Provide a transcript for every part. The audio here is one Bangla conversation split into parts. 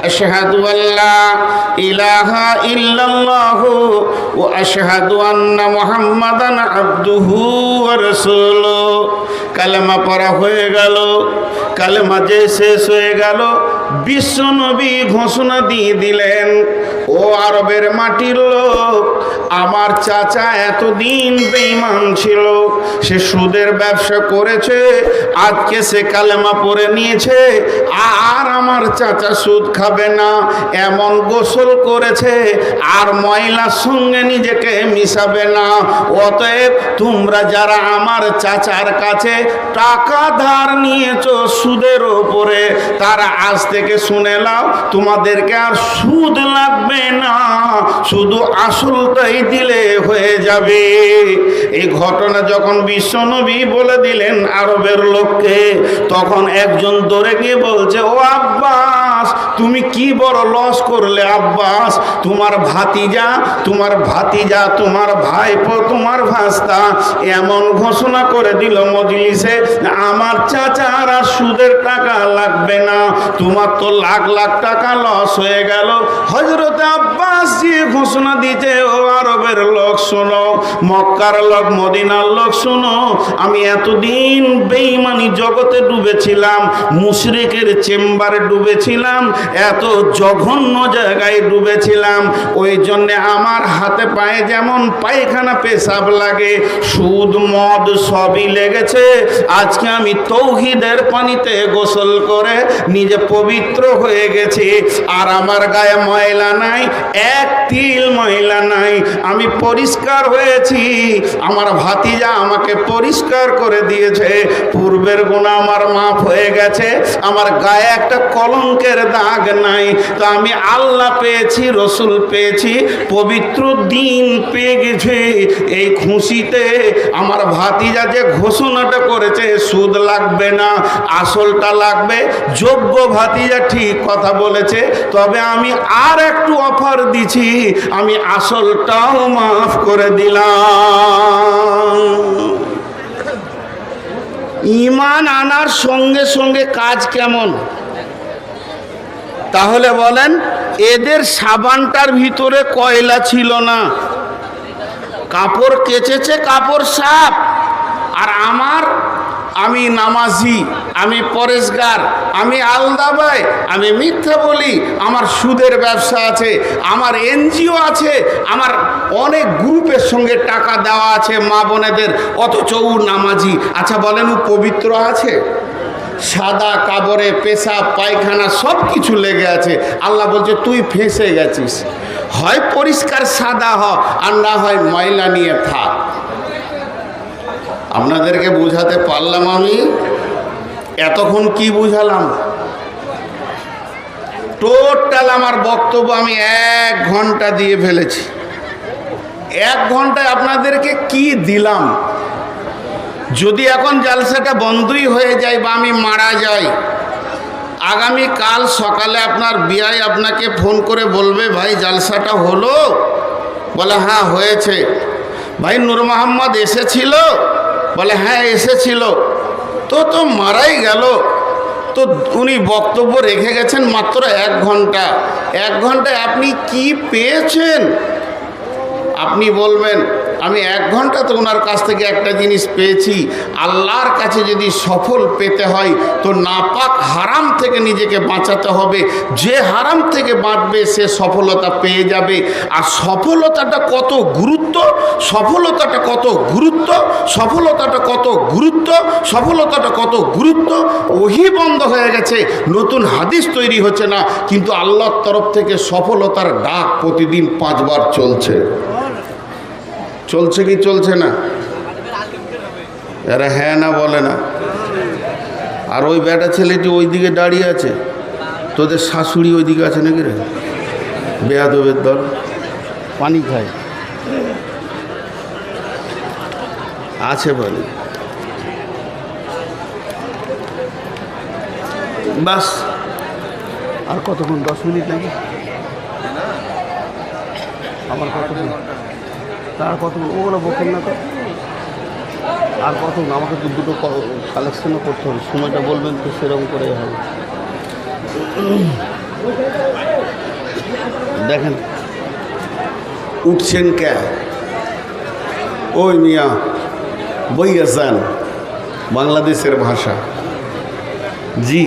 আশহাদু আল্লা ইলাহা ইল্লাল্লাহু ওয়া আশহাদু আন্না মুহাম্মাদান আবদুহু ওয়া রাসূলুহু। কালেমা পড়া হয়ে গেল। কালেমা যে শেষ হয়ে গেল, বিশ্বনবী ঘোষণা দিয়ে দিলেন, ও আরবের মাটির লোক, আমার চাচা এতদিন বেঈমান ছিল, সে সুদের ব্যবসা করেছে, আজকে সে কালেমা পড়ে নিয়েছে, আর আমার চাচা সুদ খাবে না এমন গোসল করেছে, আর ময়লার সঙ্গে নিজেকে মিশাবে না। অতএব তোমরা যারা আমার চাচার কাছে টাকা ধার নিয়েছো সুদের ওপরে, তারা আজ থেকে শুনে নাও, তোমাদেরকে আর সুদ লাগবে না, শুধু আসলটাই দিলে হয়ে যাবে। এই ঘটনা যখন বিশ্বনবী বলে দিলেন আরবের লোককে, তখন একজন দৌড়ে গিয়ে বলছে, ও আব্বাস, তুমি কি বড় লস করলে আব্বাস, তোমার ভাতিজা, তোমার ভাইপো, তোমার ভাস্তা এমন ঘোষণা করে দিল মজলিসে, আমার চাচার আর সুদের টাকা লাগবে না, তোমার তো লাখ লাখ টাকা লস হয়ে গেল। হযরত আব্বাস যে ঘোষণা দিতে, ও আরবের লোক শোনো, মক্কার লোক, মদিনার লোক শোনো, আমি এতদিন বেঈমানি জগতে ডুবেছিলাম, মুশরিকের চেম্বারে ডুবেছিলাম, এত জঘন্য জায়গায় ডুবেছিলাম, ওই জন্য আমার হাতে পায়ে যেমন পায়খানা পেশাব লাগে, সুদ মদ সবই লেগেছে। আজকে আমি তৌহিদের পানিতে গোসল করে নিজে পবিত্র হয়ে গেছি, আর আমার গায়ে ময়লা নাই, এক তিল ময়লা নাই, আমি পরিষ্কার হয়েছি। আমার ভাতিজা আমাকে পরিষ্কার করে দিয়েছে, পূর্বের গুনাহ আমার মাফ হয়ে গেছে, আমার গায়ে একটা কলঙ্কের দাগ নাই। তো আমি আল্লাহ পেয়েছি, রসুল পেয়েছি, পবিত্র দিন পেয়ে গেছি। এই খুশিতে আমার ভাতিজা যে ঘোষণাটা করেছে, সুদ লাগবে না, আসলটা লাগবে, যোগ্য ভাতিজা ঠিক কথা বলেছে, তবে আমি আর একটু অফার দিছি, আমি আসলটাও মাফ করে দিলাম। ঈমান আনার সঙ্গে সঙ্গে কাজ কেমন? তাহলে বলেন, এদের সাবানটার ভিতরে কয়লা ছিল না, কাপড় কেচেছে, কাপড় সাফ। আর আমি নামাজি, আমি পরেশগার, আমি আলদাবাই, আমি মিথ্যা বলি, আমার সুদের ব্যবসা আছে, আমার এনজিও আছে, আমার অনেক গ্রুপের সঙ্গে টাকা দেওয়া আছে মা বোনেদের, অথচ ও নামাজি। আচ্ছা বলেন, ও পবিত্র আছে? সাদা কাপড়ে পেশাব পায়খানা সব কিছু লেগে আছে। আল্লাহ বলছে তুই ফেঁসে গেছিস, হয় পরিষ্কার সাদা হ, আর না হয় ময়লা নিয়ে থাক। আপনাদেরকে বোঝাতে পারলাম? আমি এতক্ষণ কি বুঝালাম? টোটাল আমার বক্তব্য আমি 1 ঘন্টা দিয়ে ফেলেছি। 1 ঘন্টায় আপনাদেরকে কি দিলাম? যদি এখন জালসাটা বন্ধই হয়ে যায় বা আমি মারা যাই, আগামী কাল সকালে আপনার বিআই আপনাকে ফোন করে বলবে, ভাই জালসাটা হলো? বলে হ্যাঁ হয়েছে। ভাই নূর মোহাম্মদ এসেছিল? বলে হ্যাঁ এসেছিল। তো মারাই গেল। তো উনি বক্তব্য রেখে গেছেন মাত্র 1 ঘন্টা। 1 ঘন্টায় আপনি কি পেয়েছেন? আপনি বলবেন আমি 1 ঘন্টা তো ওনার কাছ থেকে একটা জিনিস পেয়েছি। আল্লাহর কাছে যদি সফল পেতে হয় তো নাপাক হারাম থেকে নিজেকে বাঁচাতে হবে। যে হারাম থেকে বাঁচবে সে সফলতা পেয়ে যাবে। আর সফলতাটা কত গুরুত্ব, সফলতাটা কত গুরুত্ব, সফলতাটা কত গুরুত্ব, সফলতাটা কত গুরুত্ব। ওহি বন্ধ হয়ে গেছে, নতুন হাদিস তৈরি হচ্ছে না, কিন্তু আল্লাহর তরফ থেকে সফলতার ডাক প্রতিদিন 5 বার চলছে। চলছে কি চলছে না? এরা হ্যাঁ না বলে না। আর ওই বেটা ছেলেটি ওই দিকে দাঁড়িয়ে আছে, তোদের শাশুড়ি ওই দিকে আছে নাকি রে? বেয়াদবের দল, পানি খায় আছে বলে। বাস আর কতক্ষণ? 10 মিনিট নাকি? আমার কতক্ষণ? তার কতক্ষণ? ওগুলো বকেন না তো। আর কতক্ষণ? আমাকে তো দুটো কালেকশনও করতে হবে, সময়টা বলবেন তো সেরকম করে হবে। দেখেন উঠছেন কে? ওই মিয়া বইয়াজান বাংলাদেশের ভাষা। জি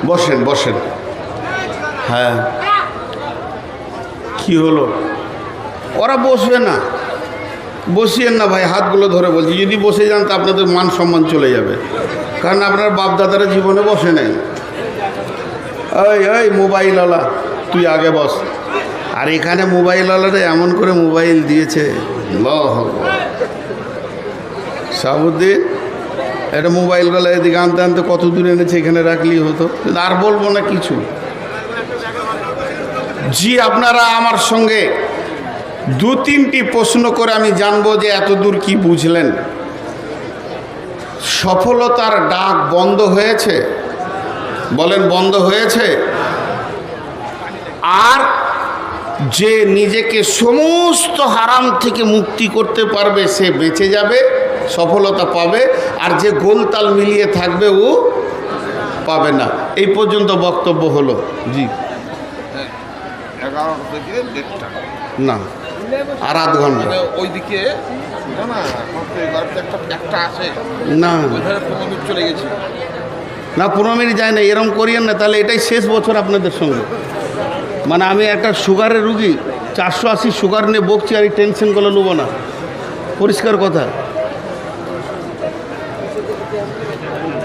বসেন বসেন। হ্যাঁ কি হলো? ওরা বসবে না, বসিয়েন না ভাই, হাতগুলো ধরে বলছি। যদি বসে যান তা আপনাদের মান সম্মান চলে যাবে, কারণ আপনার বাপ দাদারা জীবনে বসে নাই। ওই ওই মোবাইলওয়ালা তুই আগে বস। আর এখানে মোবাইলওয়ালারা এমন করে মোবাইল দিয়েছে, সাবুদ্দিন এটা মোবাইলগুলো এদিকে আনতে আনতে কত দূরে এনেছে, এখানে রাখলেই হতো। আর বলবো না কিছু। জি আপনারা আমার সঙ্গে দু তিনটি প্রশ্ন করে আমি জানবো যে এত দূর কি বুঝলেন। সফলতার ডাক বন্ধ হয়েছে? বলেন বন্ধ হয়েছে? আর যে নিজেকে সমস্ত হারাম থেকে মুক্তি করতে পারবে সে বেঁচে যাবে, সফলতা পাবে। আর যে গোলতাল মিলিয়ে থাকবে ও পাবে না। এই পর্যন্ত বক্তব্য হলো। জি 11 থেকে 1:30 না আর আধ ঘন্টা ওইদিকে একটা আছে না, ওইখানে 15 মিনিট চলে গেছে। না 15 মিনিট যায় না, এরকম করিয়েন না। তাহলে এটাই শেষ বছর আপনাদের সঙ্গে। মানে আমি একটা সুগারের রুগী, 480 সুগার নিয়ে বকছি, আর এই টেনশনগুলো নেব না। পরিষ্কার কথা।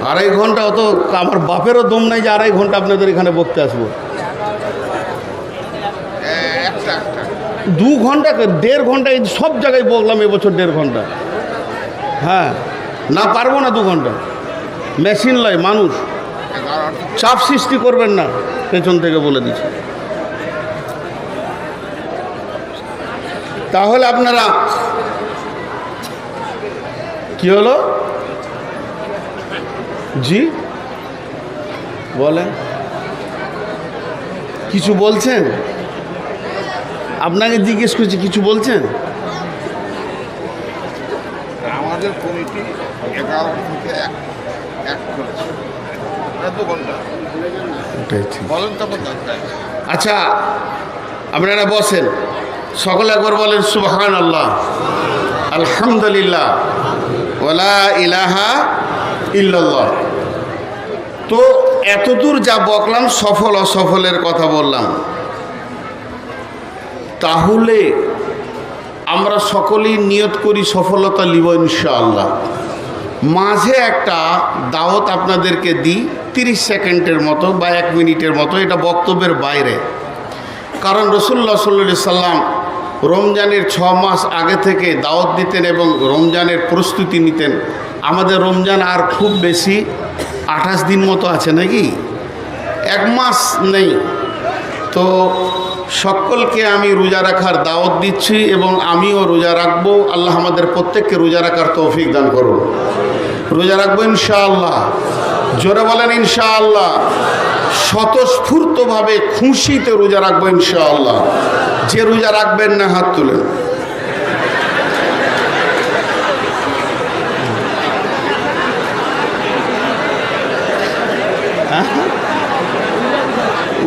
2.5 ঘন্টা অত আমার বাপেরও দম নাই যে 2.5 ঘন্টা আপনাদের এখানে বকতে আসবো। 2 ঘন্টা 1.5 ঘন্টা এই সব জায়গায় বকলাম এবছর 1.5 ঘন্টা। হ্যাঁ না পারবো না 2 ঘন্টা। মেশিন লয় মানুষ, চাপ সৃষ্টি করবেন না, পেছন থেকে বলে দিচ্ছি। তাহলে আপনারা কি হলো? জি বলেন, কিছু বলছেন? আপনাকে জিজ্ঞেস করছি, কিছু বলছেন? আমাদের কমিটি 11 থেকে 1 করেছে, 2 ঘন্টা। বলেন তারপর আচ্ছা আপনারা বসেন, সকলে একবার বলেন সুবহানাল্লাহ, আলহামদুলিল্লাহ, ওয়ালা ইলাহা ইল্লাল্লাহ। তো এতদূর যা বকলাম সফল অসফলের কথা বললাম। তাহলে আমরা সকলেই নিয়ত করি সফলতা লিব ইনশাআল্লাহ। মাঝে একটা দাওয়াত আপনাদেরকে দিই, 30 সেকেন্ডের মতো বা 1 মিনিটের মতো, এটা বক্তব্যের বাইরে। কারণ রাসূলুল্লাহ সাল্লাল্লাহু আলাইহি সাল্লাম রমজানের 6 মাস আগে থেকে দাওয়াত দিতেন এবং রমজানের প্রস্তুতি নিতেন। আমাদের রমজান আর খুব বেশি 28 দিন মতো আছে নাকি, 1 মাস নেই। তো সকলকে আমি রোজা রাখার দাওয়াত দিচ্ছি এবং আমিও রোজা রাখবো। আল্লাহ আমাদের প্রত্যেককে রোজা রাখার তৌফিক দান করুন। রোজা রাখবো ইনশাআল্লাহ। জোরে বলেন ইনশাআল্লাহ। স্বতঃস্ফূর্তভাবে খুশিতে রোজা রাখবো ইনশাআল্লাহ। যে রোজা রাখবেন না হাত তুলেন।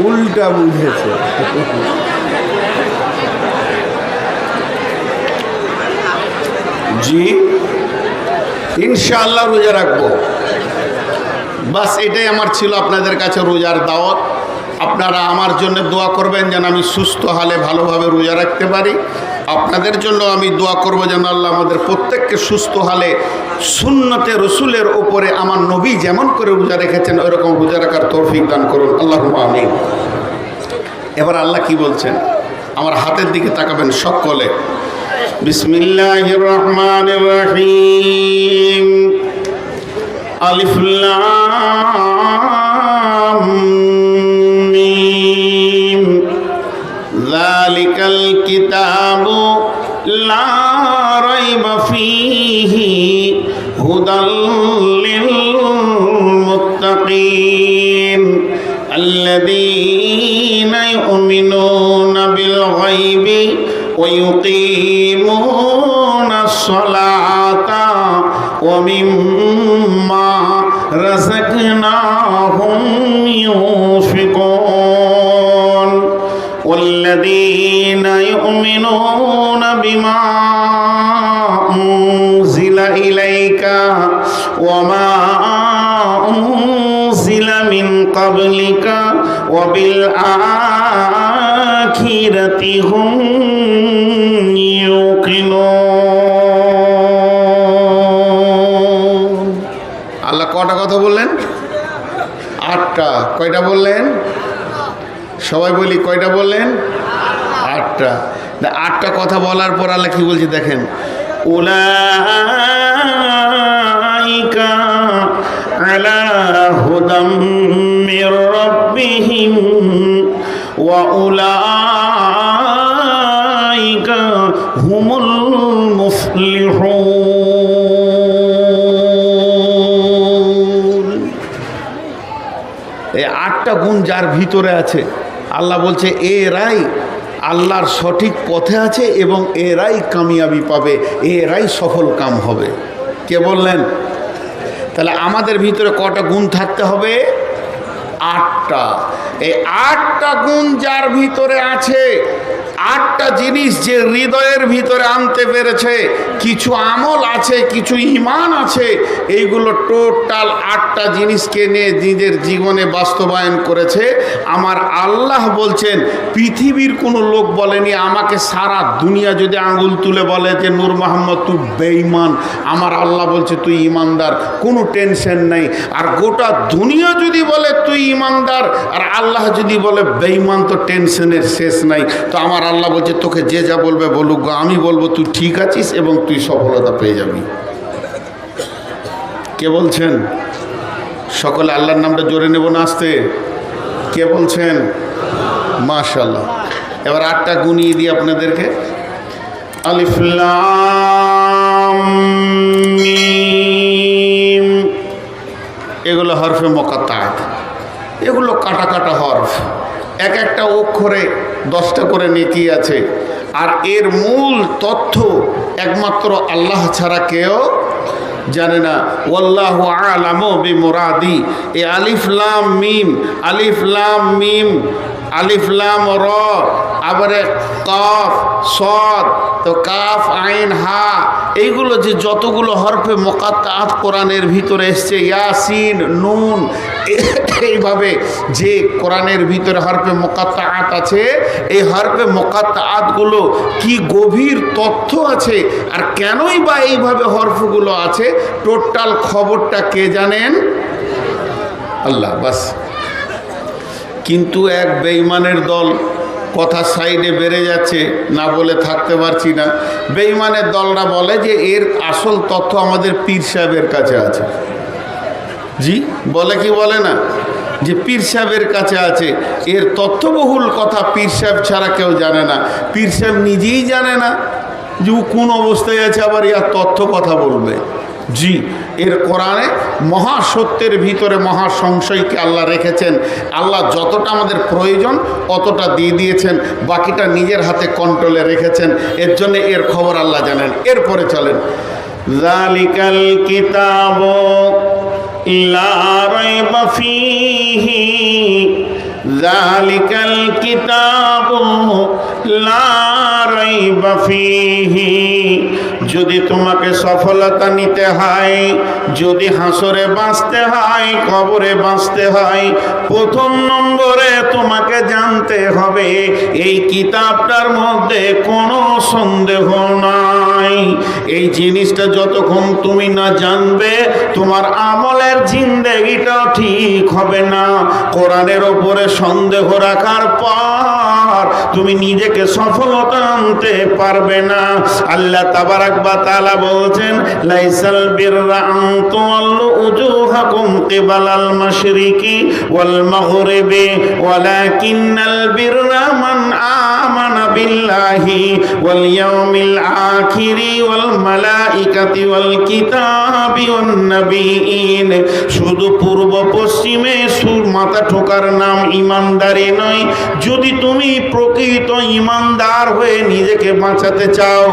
উল্টা বুঝেছে। জি ইনশাআল্লাহ রোজা রাখবো। বাস এটাই আমার ছিল আপনাদের কাছে রোজার দাওয়াত। আপনারা আমার জন্য দোয়া করবেন যেন আমি সুস্থ হালে ভালোভাবে রোজা রাখতে পারি। আপনাদের জন্য আমি দোয়া করব যেন আল্লাহ আমাদের প্রত্যেককে সুস্থ হালে সুন্নতে রসুলের উপরে আমার নবী যেমন করে রোজা রেখেছেন ওইরকম রোজা রাখার তৌফিক দান করুন। আল্লাহুম্মা আমিন। এবার আল্লাহ কি বলছেন আমার হাতের দিকে তাকাবেন সকলে। বিসমিল্লাহির রহমানির রহিম। আলিফ লাম মিম। যালিকাল কিতাবু লা রাইবা ফীহি হুদাল লিল মুত্তাকিন আল্লাযীনা ইউমিনুনা বিল গায়বি ওয়া ইউকিমুনাস সালাতা ওয়া মিম্মা রাযাকনাহুম ইউনফিকুন। والذين يؤمنون بما أنزل إليك وما أنزل من قبلك وبالآخرة هم يوقنون আল্লাহ কটা কথা বললেন? 8টা। কয়টা বললেন? সবাই বলি কয়টা বললেন? 8টা। 8টা কথা বলার পর আল্লাহ কি বলছে দেখেন, উলাইকা আলা হুদাম মির রাব্বিহিম ওয়া উলাইকা হুমুল মুফলিহুন। এই 8টা গুণ যার ভিতরে আছে আল্লাহ বলছে এরাই আল্লাহর সঠিক পথে আছে এবং এরাই কামিয়াবি পাবে, এরাই সফল কাম হবে। কে বললেন? তাহলে আমাদের ভিতরে কটা গুণ থাকতে হবে? 8টা। এই 8টা গুণ যার ভিতরে আছে, 8টা জিনিস যে হৃদয়ের ভিতরে আনতে পেরেছে, কিছু আমল আছে, কিছু ঈমান আছে, এইগুলো টোটাল 8টা জিনিসকে নিয়ে নিজের জীবনে বাস্তবায়ন করেছে। আমার আল্লাহ বলছেন পৃথিবীর কোনো লোক বলেনি, আমাকে সারা দুনিয়া যদি আঙ্গুল তুলে বলে যে নূর মোহাম্মদ তুই বেঈমান, আমার আল্লাহ বলছে তুই ইমানদার, কোনো টেনশন নেই। আর গোটা দুনিয়া যদি বলে তুই ইমানদার আর আল্লাহ যদি বলে বেঈমান, তো টেনশনের শেষ নাই। তো আমার আল্লাহ বলছে তোকে যে যা বলবে বলুক, আমি বলবো তুই ঠিক আছিস এবং তুই সফলতা পেয়ে যাবি। কে বলছেন? সকলে আল্লাহর নামটা জোরে নেব না আসতে? কে বলছেন? মাশাআল্লাহ। এবার 8টা গুনিয়ে দিই আপনাদেরকে। আলিফ লাম মিম, এগুলো হরফে মুকাত্তাআত, এগুলো কাটা কাটা হরফ। এক একটা অক্ষরে 10টা করে নেকি আছে। আর এর মূল তথ্য একমাত্র আল্লাহ ছাড়া কেউ জানে না। ওয়াল্লাহু আ'লামু বিমুরাদি। এই আলিফ লাম মিম, আলিফ লাম মিম, আলিফ লাম র, আবার কাফ সদ, তো কাফ আইন হা, এইগুলো যে যতগুলো হরফে মুকাত্তাআত কোরআনের ভিতরে এসছে, ইয়াসিন নুন, এইভাবে যে কোরআনের ভিতরে হরফে মুকাত্তাআত আছে, এই হরফে মুকাত্তাআতগুলো কি গভীর তথ্য আছে আর কেনই বা এইভাবে হরফগুলো আছে, টোটাল খবরটা কে জানেন? আল্লাহ বাস। কিন্তু এক বেঈমানের দল কথা সাইডে বেড়ে যাচ্ছে, না বলে থাকতে পারছি না। বেঈমানের দলরা বলে যে এর আসল তথ্য আমাদের পীর সাহেবের কাছে আছে। জি বলে কি বলে না, যে পীর সাহেবের কাছে আছে। এর তথ্যবহুল কথা পীর সাহেব ছাড়া কেউ জানে না। পীর সাহেব নিজেই জানে না যে ও কোন অবস্থায় আছে, আবার ইয়ার তথ্য কথা বলবে। জি, এর কোরআনে মহাসত্যের ভিতরে মহা সংশয়কে আল্লাহ রেখেছেন। আল্লাহ যতটা আমাদের প্রয়োজন অতটা দিয়ে দিয়েছেন, বাকিটা নিজের হাতে কন্ট্রোলে রেখেছেন। এর জন্য এর খবর আল্লাহ জানেন। এরপরে চলেন, যালিকাল কিতাবু লা রাইবা ফীহি, যালিকাল কিতাবু লা রাইবা ফীহি। যদি তোমাকে সফলতা নিতে হয়, যদি হাসরে বাঁচতে হয়, কবরে বাঁচতে হয়, প্রথম নম্বরে তোমাকে জানতে হবে এই কিতাবটার মধ্যে কোনো সন্দেহ নাই। এই জিনিসটা যতক্ষণ তুমি না জানবে, তোমার আমলের জিন্দেগিটাও ঠিক হবে না। কোরআনের ওপরে সন্দেহ রাখার পর তুমি নিজেকে সফলতা আনতে পারবে না। আল্লাহ তাবারাক ওয়া তাআলা বলছেন, লাইসাল বিররা আন তুওয়াল্লু উজুহাকুম কিবালাল মাশরিকি ওয়াল মাগরিবি ওয়ালাকিন্নাল বিররা মান আমানা বিল্লাহি ওয়াল ইয়াউমিল আখিরি ওয়াল মালাইকাতি ওয়াল কিতাবি ওয়ান নাবিয়িন। শুধু পূর্ব পশ্চিমে সুর মাথা ঠোকার নাম ইমানদারি নয়। যদি তুমি প্রকৃত ইমানদার হয়ে নিজেকে বাঁচাতে চাও,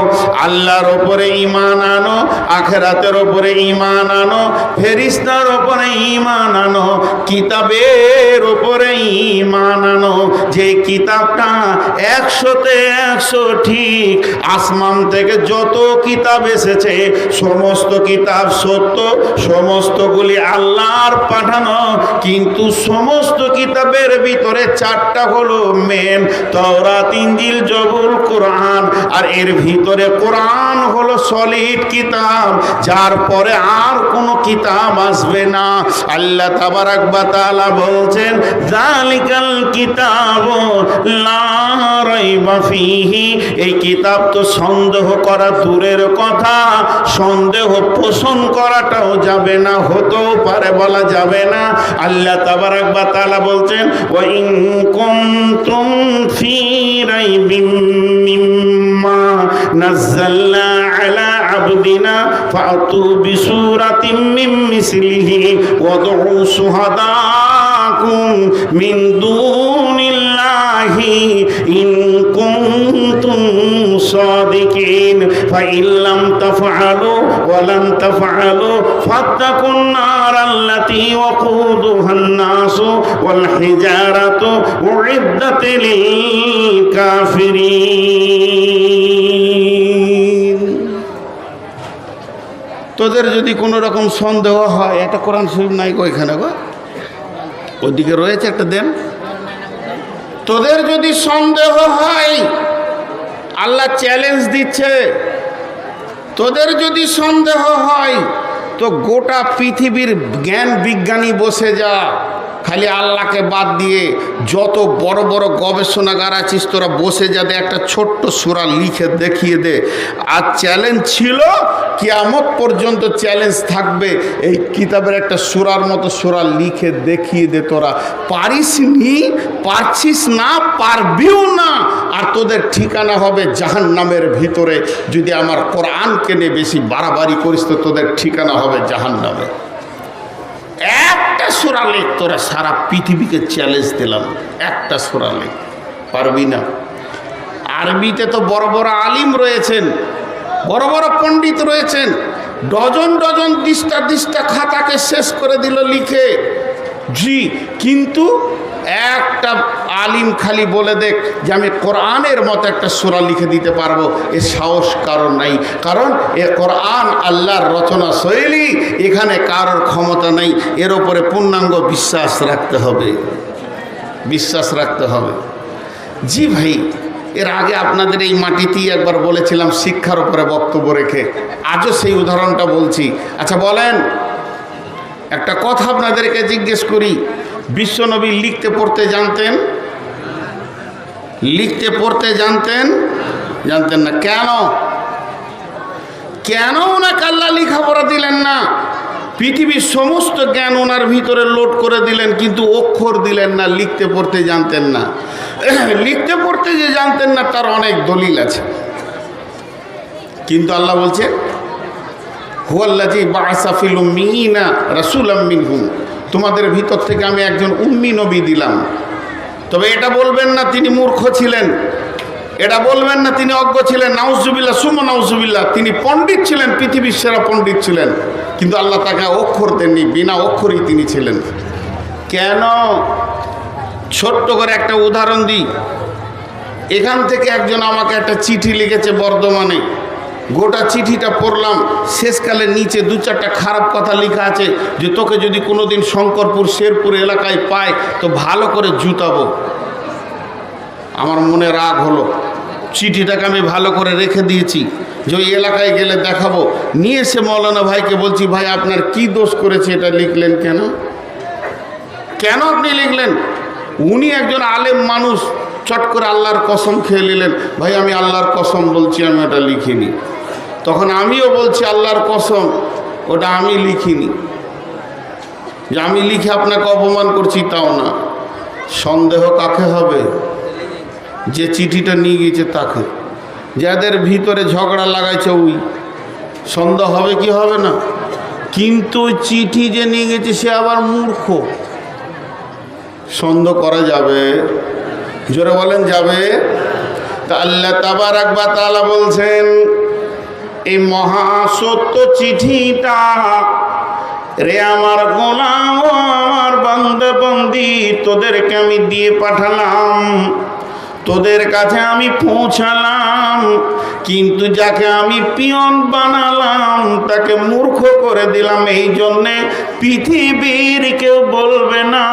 আল্লাহর ওপরে ঈমান আনো, আখিরাতের ওপরে ঈমান আনো, ফেরেশতার ওপরে ঈমান আনো, কিতাবের ওপরে ঈমান আনো। যে কিতাবটা 100-তে 100 ঠিক। আসমান থেকে যত কিতাব এসেছে সমস্ত কিতাব সত্য, সমস্তগুলি আল্লাহর পাঠানো। কিন্তু সমস্ত কিতাবের ভিতরে 4টা হলো মেন, তাওরাত, ইনজিল, জবুর, কোরআন। আর এর ভিতরে কোরআন হলো সলিড কিতাব, যার পরে আর কোনো কিতাব আসবে না। আল্লাহ তাবারাক ওয়া তাআলা বলছেন, যালিকাল কিতাবু লা রাইবা ফীহি। এই কিতাব তো সন্দেহ করা দূরের কথা, সন্দেহ পোষণ করাটাও যাবে না, হতেও পারে, বলা যাবে না। আল্লাহ তাবারাক ওয়া তাআলা বলছেন, ওয়া ইন কুনতুম ফী রাইবিম মিম্মা নাযালনা আলা আবদিনা ফাতু বিসূরাতিম মিন মিসলিহি ওয়াদউ শুহাদাকুম মিন দুনিল্লাহি ইন কুনতুম সাদিকিন ফাইন লাম তাফআলু ওয়া লাম তাফআলু ফাত্তাকুন নারাল্লাতী ওয়াকুদুহান নাসু ওয়াল হিজারাতু উইদ্দাত লিল কাফিরিন। তোদের যদি কোনো রকম সন্দেহ হয়, এটা কোরআন শরীফ নাই গো এখানে গো, ওদিকে রয়েছে, একটা দেন। তোদের যদি সন্দেহ হয়, আল্লাহ চ্যালেঞ্জ দিচ্ছে, তোদের যদি সন্দেহ হয় তো গোটা পৃথিবীর জ্ঞান বিজ্ঞানী বসে যা, খালি আল্লাহকে বাদ দিয়ে যত বড় বড় গবেষণাগার আছিস তোরা বসে যাতে একটা ছোট্ট সূরা লিখে দেখিয়ে দে। আর চ্যালেঞ্জ ছিল, কিয়ামত পর্যন্ত চ্যালেঞ্জ থাকবে, এই কিতাবের একটা সূরার মতো সূরা লিখে দেখিয়ে দে। তোরা পারিস নি, পারছিস না, পারবিও না। আর তোদের ঠিকানা হবে জাহান্নামের ভিতরে। যদি আমার কোরআনকে নিয়ে বেশি বাড়াবাড়ি করিস তো তোদের ঠিকানা হবে জাহান্নামে। একটা সূরা লেখ, তোরা সারা পৃথিবীকে চ্যালেঞ্জ দিলাম, একটা সূরা লেখ, পারবি না। আরবিতে তো বড় বড় আলিম রয়েছেন, বড় বড় পণ্ডিত রয়েছেন, ডজন ডজন দিস্তা খাতাকে শেষ করে দিল লিখে। জি, কিন্তু একটা আলিম খালি বলে দেখ যে আমি কোরআনের মতো একটা সূরা লিখে দিতে পারবো, এ সাহস কারণ নাই। কারণ এ কোরআন আল্লাহর রচনা শৈলী, এখানে কারোর ক্ষমতা নেই। এর ওপরে পূর্ণাঙ্গ বিশ্বাস রাখতে হবে, বিশ্বাস রাখতে হবে। জি ভাই, এর আগে আপনাদের এই মাটিতেই একবার বলেছিলাম শিক্ষার উপরে বক্তব্য রেখে, আজও সেই উদাহরণটা বলছি। আচ্ছা বলেন, একটা কথা আপনাদেরকে জিজ্ঞেস করি, বিশ্বনবী লিখতে পড়তে জানতেন? লিখতে পড়তে জানতেন? জানতেন না। কেন? কেন ওনাকে আল্লাহ লেখাপড়া দিলেন না? পৃথিবীর সমস্ত জ্ঞান ওনার ভিতরে লোড করে দিলেন, কিন্তু অক্ষর দিলেন না, লিখতে পড়তে জানতেন না। লিখতে পড়তে যে জানতেন না তার অনেক দলিল আছে, কিন্তু আল্লাহ বলছে হুয়াল্লাযী বা'আসা ফিল উম্মিয়িনা রাসূলাম মিনহুম, তোমাদের ভিতর থেকে আমি একজন উম্মি নবী দিলাম। তবে এটা বলবেন না তিনি মূর্খ ছিলেন, এটা বলবেন না তিনি অজ্ঞ ছিলেন, নাউজুবিল্লাহ সুম্মা নাউজুবিল্লাহ, তিনি পণ্ডিত ছিলেন, পৃথিবীর সেরা পণ্ডিত ছিলেন, কিন্তু আল্লাহ তাকে অক্ষর দেননি, বিনা অক্ষরই তিনি ছিলেন। কেন? ছোট্ট করে একটা উদাহরণ দিই। এখান থেকে একজন আমাকে একটা চিঠি লিখেছে বর্ধমানে, গোটা চিঠিটা পড়লাম, শেষকালে নিচে 2-4টা খারাপ কথা লেখা আছে যে তোকে যদি কোনোদিন শঙ্করপুর শেরপুর এলাকায় পায় তো ভালো করে জুতাবো। আমার মনে রাগ হলো, চিঠিটাকে আমি ভালো করে রেখে দিয়েছি যে ওই এলাকায় গেলে দেখাবো। নিয়ে এসে মৌলানা ভাইকে বলছি, ভাই আপনার কি দোষ করেছে, এটা লিখলেন কেন? কেন আপনি লিখলেন? উনি একজন আলেম মানুষ, চট করে আল্লাহর কসম খেয়ে নিলেন, ভাই আমি আল্লাহর কসম বলছি আমি ওটা লিখিনি। তখন আমিও বলছি আল্লাহর কসম ওটা আমি লিখিনি, যে আমি লিখে আপনাকে অপমান করছি তাও না। সন্দেহ কাকে হবে? যে চিঠিটা নিয়ে গিয়েছে তাকে, যাদের ভিতরে ঝগড়া লাগাইছে ওই, সন্দেহ হবে কি হবে না? কিন্তু ওই চিঠি যে নিয়ে গেছে সে আবার মূর্খ, সন্দেহ করা যাবে? জোরে বলেন যাবে? তা আল্লাহ তাবারাক ওয়া তাআলা বলছেন এই মহাসত্য চিঠিটা রে আমার গোলাম ও আমার বান্দা বান্দি, তোদেরকে আমি দিয়ে পাঠালাম, তোদের কাছে আমি পৌঁছালাম, কিন্তু যাকে আমি পিয়ন বানালাম তাকে মূর্খ করে দিলাম। এই জন্যে পৃথিবীর কেউ বলবে না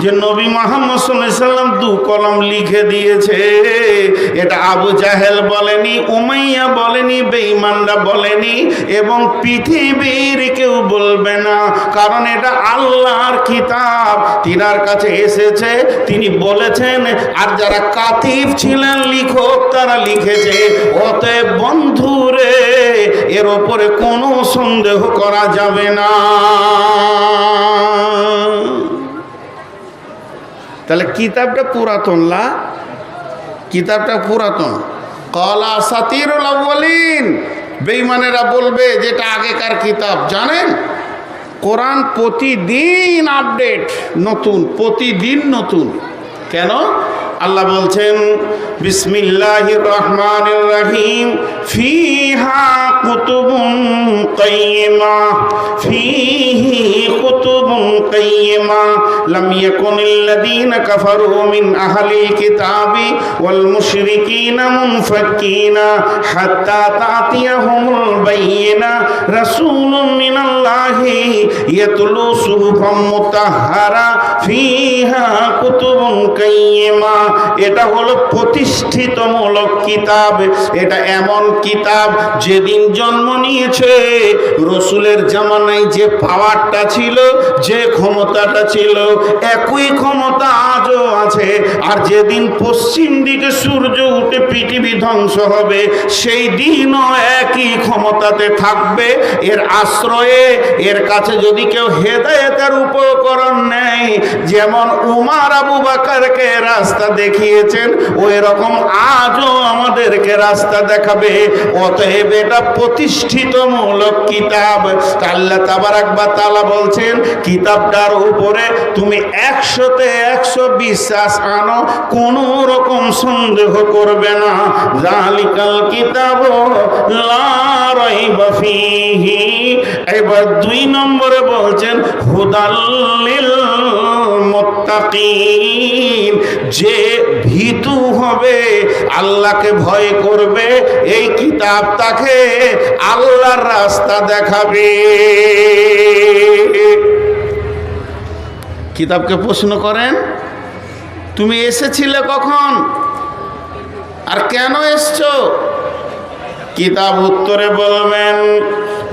যে নবী মুহাম্মদ সাল্লাল্লাহু আলাইহি সাল্লাম 2 কলম লিখে দিয়েছে। এটা আবু জাহেল বলেনি, উমাইয়া বলেনি, বেঈমানরা বলেনি, এবং পৃথিবীর কেউ বলবে না, কারণ এটা আল্লাহর কিতাব, তিনার কাছে এসেছে, তিনি বলেছেন। আর যারা কাতিব ছিলেন লিখক তারা লিখেছে। অতএব বন্ধুরে এর ওপরে কোনো সন্দেহ করা যাবে না। তাহলে কিতাবটা পুরাতন, কিতাবটা পুরাতন। ক্বালা আসাতিরুল আউয়ালিন, বেঈমানেরা বলবে যেটা আগেকার কিতাব। জানেন কোরআন প্রতিদিন আপডেট, নতুন, প্রতিদিন নতুন। কেন? আল্লাহ বলছেন বিসমিল্লাহির রহমানির রহিম, ফিহা কুতুবুন কাইয়্যিমা, ফিহি কুতুবুন কাইয়্যিমা লাম ইয়াকুনিল্লাযীনা কাফারু মিন আহলিল কিতাবি ওয়াল মুশরিকিনা মুনফাক্কিনা হাত্তা তা'তিয়াহুমুল বায়্যিনা রাসূলুম মিনাল্লাহি ইয়াতলু সুহুফাম মুতাহহারা ফিহা কুতুবুন কাইয়্যিমা। এটা হলো প্রতিষ্ঠিতমূলক কিতাব। এটা এমন কিতাব যেদিন জন্ম নিয়েছে রসুলের জামানায় যে পাওয়ারটা ছিল, যে ক্ষমতাটা ছিল, একই ক্ষমতা আজও আছে। আর যেদিন পশ্চিম দিকে সূর্য উঠে পৃথিবী ধ্বংস হবে সেই দিনও একই ক্ষমতাতে থাকবে। এর আশ্রয়ে, এর কাছে যদি কেউ হেদায়েতের উপকরণ নেয়, যেমন উমর আবু বকরকে রাস্তা দেখিয়েছেন ওই রকম আজও আমাদেরকে রাস্তা দেখাবে। অতএব এটা প্রতিষ্ঠিতমূলক কিতাব। আল্লাহ তাবারাক ওয়া তাআলা বলছেন কিতাবটার উপরে তুমি 100-তে 100 বিশ্বাস আনো, কোনো রকম সন্দেহ করবে না। যালিকাল কিতাবু লা রাইবা ফীহি। এবার 2 নম্বরে বলছেন হুদাল লিল মুত্তাকিন, যে ভীতু হবে, আল্লাহকে ভয় করবে, এই কিতাব তাকে আল্লাহর রাস্তা দেখাবে। কিতাবকে প্রশ্ন করেন তুমি এসেছিলে কখন আর কেন এসছো? কিতাব উত্তরে বলবেন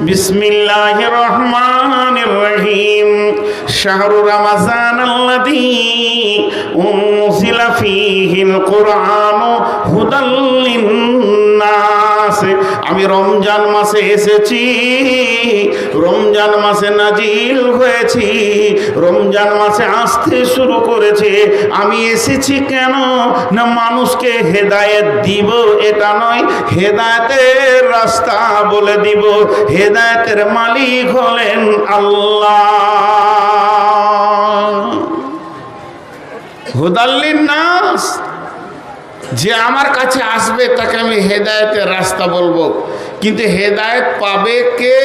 বিসমিল্লাহির রহমানির রহিম, শাহরু রমাযানাল্লাযী উনজিলা ফীহিল কুরআনু হুদাল লিন্নাস। আমি রমজান মাসে এসেছি, রমজান মাসে নাজিল হয়েছি, রমজান মাসে আসতে শুরু করেছে। আমি এসেছি কেন না মানুষকে হেদায়েত দিব, এটা নয়, হেদায়েতের রাস্তা বলে দিব। হেদায়েতের মালিক হলেন আল্লাহ। হুদাল লিন্নাস, যে আমার কাছে আসবে তাকে আমি হেদায়েতের রাস্তা বলবো। কিন্তু হেদায়েত পাবে কে?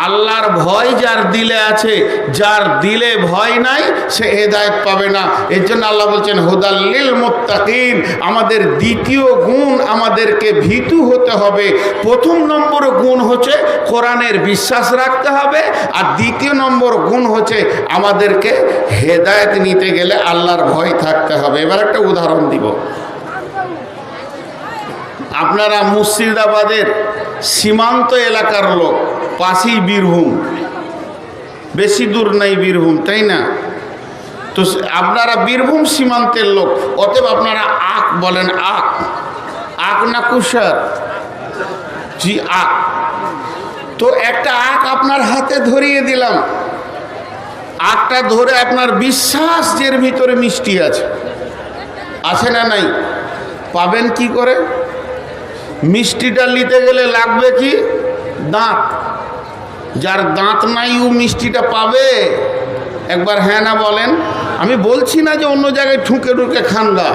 আল্লাহর ভয় যার দিলে আছে, যার দিলে ভয় নাই সে হেদায়েত পাবে না। এর জন্য আল্লাহ বলছেন হুদাল লিল মুত্তাকিন। আমাদের দ্বিতীয় গুণ, আমাদেরকে ভীতু হতে হবে। প্রথম নম্বর গুণ হচ্ছে কোরআনের বিশ্বাস রাখতে হবে, আর দ্বিতীয় নম্বর গুণ হচ্ছে আমাদেরকে হেদায়েত নিতে গেলে আল্লাহর ভয় থাকতে হবে। এবার একটা উদাহরণ দিব। আপনারা মুর্শিদাবাদের সীমান্ত এলাকার লোক, পাশেই বীরভূম, বেশি দূর নাই বীরভূম, তাই না? তো আপনারা বীরভূম সীমান্তের লোক, অতএব আপনারা আখ বলেন। আখ, আখ না কুষার? জি আখ। তো একটা আখ আপনার হাতে ধরিয়ে দিলাম, আখটা ধরে আপনার বিশ্বাস যে এর ভিতরে মিষ্টি আছে, আছে না নাই? পাবেন কি করে? মিষ্টিটা নিতে গেলে লাগবে কি? দাঁত। যার দাঁত নাই ও মিষ্টিটা পাবে? একবার হ্যাঁ না বলেন। আমি বলছি না যে অন্য জায়গায় ঠুকে ঠুকে খানগা,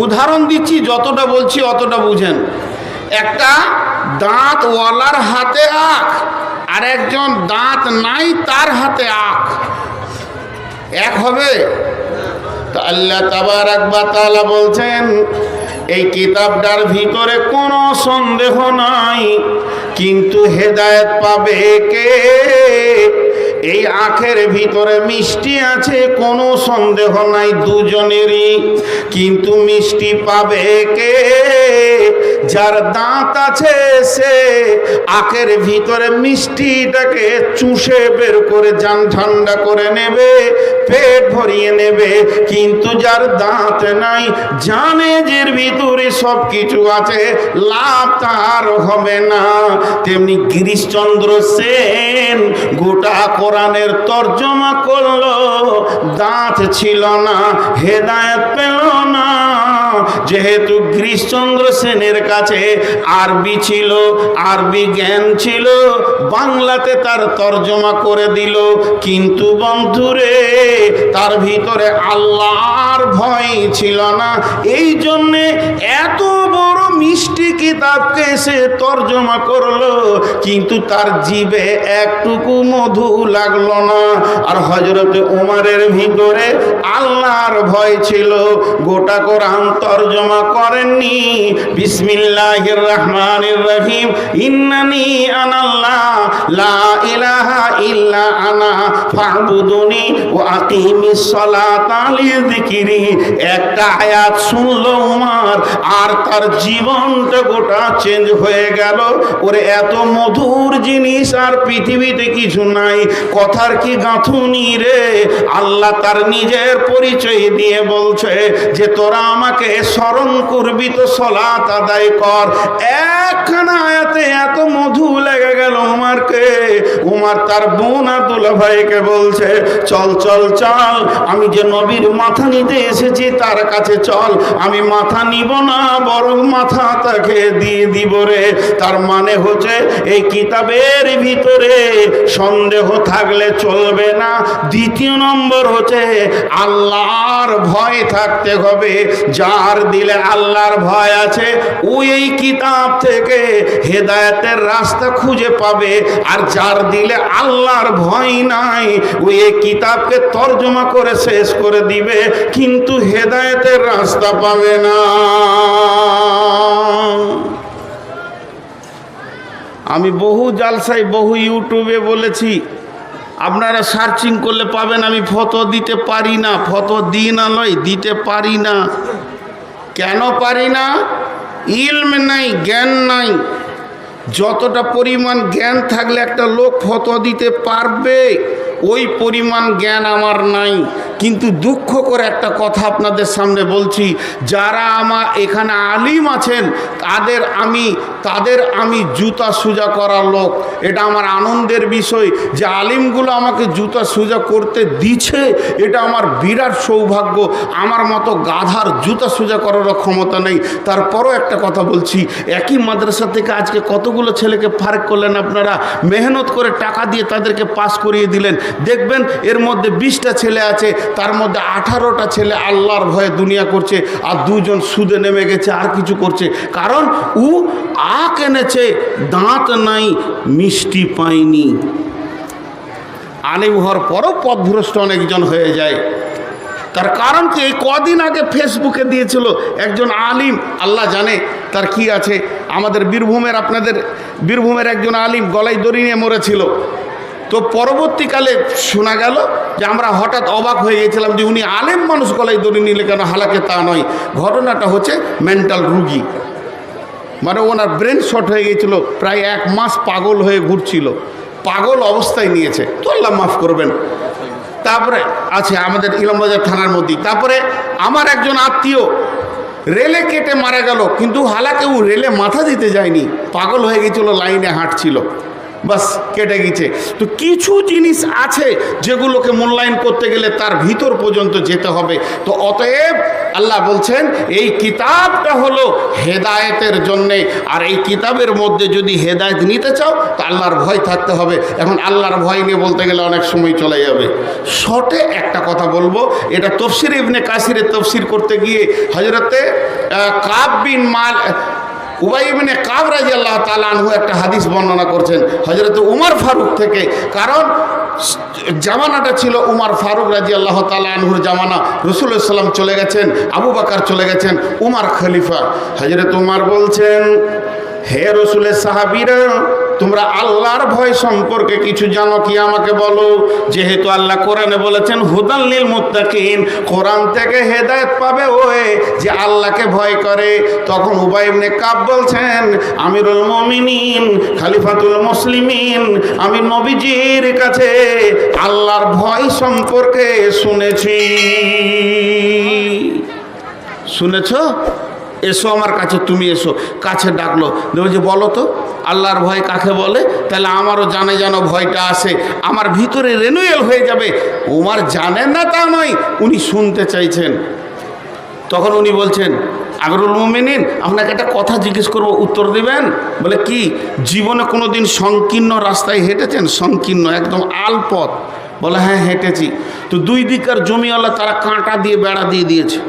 উদাহরণ দিচ্ছি, যতটা বলছি অতটা বুঝেন। একটা দাঁতওয়ালার হাতে আখ আর একজন দাঁত নাই তার হাতে আখ, এক হবে? তো আল্লাহ তাবারাক ওয়া তাআলা বলছেন এই কিতাবটার ভিতরে কোনো সন্দেহ নাই, কিন্তু হেদায়েত পাবে কে? এই আখের ভিতরে মিষ্টি আছে, কোনো সন্দেহ নাই দুজনেরই, কিন্তু মিষ্টি পাবে কে? যার দাঁত আছে সে আখের ভিতরে মিষ্টিটাকে চুষে বের করে জান ঠান্ডা করে নেবে, পেট ভরিয়ে নেবে। কিন্তু যার দাঁত নাই, জানে যে ভিতরে সব কিছু আছে, লাভ তার হবে না। তেমনি গিরিশচন্দ্র সেন গোটা কোরআনের তর্জমা করলো, দাঁত ছিল না, হেদায়েত পেল না। যেহেতু গিরিশচন্দ্র সেনের কাছে আরবি ছিল, আরবি জ্ঞান ছিল, বাংলাতে তার তর্জমা করে দিল। কিন্তু বন্ধুরে, তার ভিতরে আল্লাহর ভয় ছিল না, এই জন্যে এত বড় মিষ্টি কিতাবকে সে তর্জমা করলো, কিন্তু তার জিভে একটুকু মধু লাগলো না। আর হযরতে ওমরের ভিতরে আল্লাহর ভয় ছিল, গোটা কোরআন তর্জমা করেননি। বিসমিল্লাহির রহমানির রহিম, ইন্নানি আনাল্লাহ লা ইলাহা ইল্লা আনা ফাবুদুনি ওয়া আকিমিস সালাতা লিযিকরি। একটা আয়াত শুনলো ওমর, আর তার জীবনটা গোটা চেঞ্জ হয়ে গেল। ওরে এত মধুর জিনিস আর পৃথিবীতে কিছু নাই। কথার কি গাঁথুনি রে! আল্লাহ তার নিজের পরিচয় দিয়ে বলছে যে তোরা আমাকে স্মরণ করবি তো সালাত আদায় কর। একখানা আয়াতে এত মধু লেগে গেল উমারকে। উমার তার বোন আব্দুল্লাহ ভাইকে বলছে, চল চল চল, আমি যে নবীর মাথা নিতে এসেছি তার কাছে চল। আমি মাথা নিব না, বরং মাথা তাকে দিয়ে দিব রে। তার মানে হচ্ছে এই কিতাবের ভিতরে সন্দেহ থাকলে চলবে না। দ্বিতীয় নম্বর হচ্ছে আল্লাহর ভয় থাকতে হবে। যার দিলে আল্লাহর ভয় আছে, ও এই কিতাব থেকে হেদায়েতের রাস্তা খুঁজে পাবে। আর যার দিলে আল্লাহর ভয় নাই, ও এই কিতাবকে তর্জমা করে শেষ করে দিবে, কিন্তু হেদায়েতের রাস্তা পাবে না। আমি বহু জালসায়, বহু ইউটিউবে বলেছি, আপনারা সার্চিং করলে পাবেন। আমি ফতোয়া দিতে পারি না, ফতোয়া দিই না নয়, দিতে পারি না। কেন পারি না? ইলম নাই, জ্ঞান নাই। যতটা পরিমাণ জ্ঞান থাকলে একটা লোক ফতোয়া দিতে পারবে, ওই পরিমাণ জ্ঞান আমার নাই। কিন্তু দুঃখ করে একটা কথা আপনাদের সামনে বলছি, যারা আমার এখানে আলিম আছেন তাদের আমি জুতা সোজা করার লোক। এটা আমার আনন্দের বিষয় যে আলিমগুলো আমাকে জুতা সোজা করতে দিচ্ছে, এটা আমার বিরাট সৌভাগ্য। আমার মতো গাধার জুতা সোজা করারও ক্ষমতা নেই। তারপরও একটা কথা বলছি, একই মাদ্রাসা থেকে আজকে কতগুলো ছেলেকে ফার্ক করলেন আপনারা, মেহনত করে টাকা দিয়ে তাদেরকে পাস করিয়ে দিলেন। দেখবেন এর মধ্যে 20টা ছেলে আছে, তার মধ্যে 18টা ছেলে আল্লাহর ভয়ে দুনিয়া করছে, আর 2 জন সুদে নেমে গেছে আর কিছু করছে। কারণ ও আখ এনেছে, দাঁত নাই, মিষ্টি পায়নি। আলিম হওয়ার পরও পথভ্রষ্ট অনেকজন হয়ে যায়। তার কারণ কি? এই কদিন আগে ফেসবুকে দিয়েছিল একজন আলিম, আল্লাহ জানে তার কি আছে। আমাদের আপনাদের বীরভূমের একজন আলিম গলায় দড়ি নিয়ে মরেছিল। তো পরবর্তীকালে শোনা গেল যে আমরা হঠাৎ অবাক হয়ে গেছিলাম যে উনি আলেম মানুষ গলায় দড়ি নিলে কেন? হালাকে তা নয়, ঘটনাটা হচ্ছে মেন্টাল রুগী, মানে ওনার ব্রেন শর্ট হয়ে গিয়েছিল, প্রায় 1 মাস পাগল হয়ে ঘুরছিল, পাগল অবস্থায় নিয়েছে, তো আল্লাহ মাফ করবেন। তারপরে আছে আমাদের ইলামবাজার থানার মধ্যে। তারপরে আমার একজন আত্মীয় রেলে কেটে মারা গেল, কিন্তু হালাকে ও রেলে মাথা দিতে যায়নি, পাগল হয়ে গেছিল, লাইনে হাঁটছিল। বাস কেটে গেছে। তো কিছু জিনিস আছে যেগুলোকে মূল্যায়ন করতে গেলে তার ভিতর পর্যন্ত যেতে হবে। তো অতএব আল্লাহ বলছেন এই কিতাবটা হলো হেদায়েতের জন্যে, আর এই কিতাবের মধ্যে যদি হেদায়েত নিতে চাও তো আল্লাহর ভয় থাকতে হবে। এখন আল্লাহর ভয় নিয়ে বলতে গেলে অনেক সময় চলে যাবে। শর্টে একটা কথা বলবো, এটা তফসির ইবনে কাসিরের তফসির করতে গিয়ে হযরতে কাব বিন উবাই ইবনে কাব রাদিয়াল্লাহু তাআলা আনহু একটা হাদিস বর্ণনা করছেন হযরত উমর ফারুক থেকে। কারণ জামানাটা ছিল উমর ফারুক রাদিয়াল্লাহু তাআলা আনহুর জামানা। রাসূলুল্লাহ সাল্লাল্লাহু আলাইহি ওয়াসাল্লাম চলে গেছেন, আবু বকর চলে গেছেন, উমর খলিফা। হযরত উমর বলছেন, হে রাসূলের সাহাবীরা, তোমরা আল্লাহর ভয় সম্পর্কে কিছু জানো কি আমাকে বলো। যেহেতু আল্লাহ কোরআনে বলেছেন হুদাল লিল মুত্তাকিন, কোরআন থেকে হেদায়েত পাবে ওই যে আল্লাহকে ভয় করে। তখন উবাই ইবনে কাব বলছেন, আমিরুল মুমিনিন, খলিফাতুল মুসলিমিন, আমি নবীজির কাছে আল্লাহর ভয় সম্পর্কে শুনেছ? এসো আমার কাছে, তুমি এসো। কাছে ডাকলো, যে বলো তো আল্লাহর ভয় কাকে বলে, তাহলে আমারও জানে যেন ভয়টা আসে, আমার ভিতরে রেনুয়েল হয়ে যাবে। উমর জানেন না তা নয়, উনি শুনতে চাইছেন। তখন উনি বলছেন, আমিরুল মুমিনিন, আপনাকে একটা কথা জিজ্ঞেস করবো, উত্তর দিবেন? বলে কি? জীবনে কোনো দিন সংকীর্ণ রাস্তায় হেঁটেছেন? সংকীর্ণ একদম আলপথ? বলে হ্যাঁ হেঁটেছি। তো দুই দিকের জমিওয়ালা তারা কাঁটা দিয়ে বেড়া দিয়ে দিয়েছে,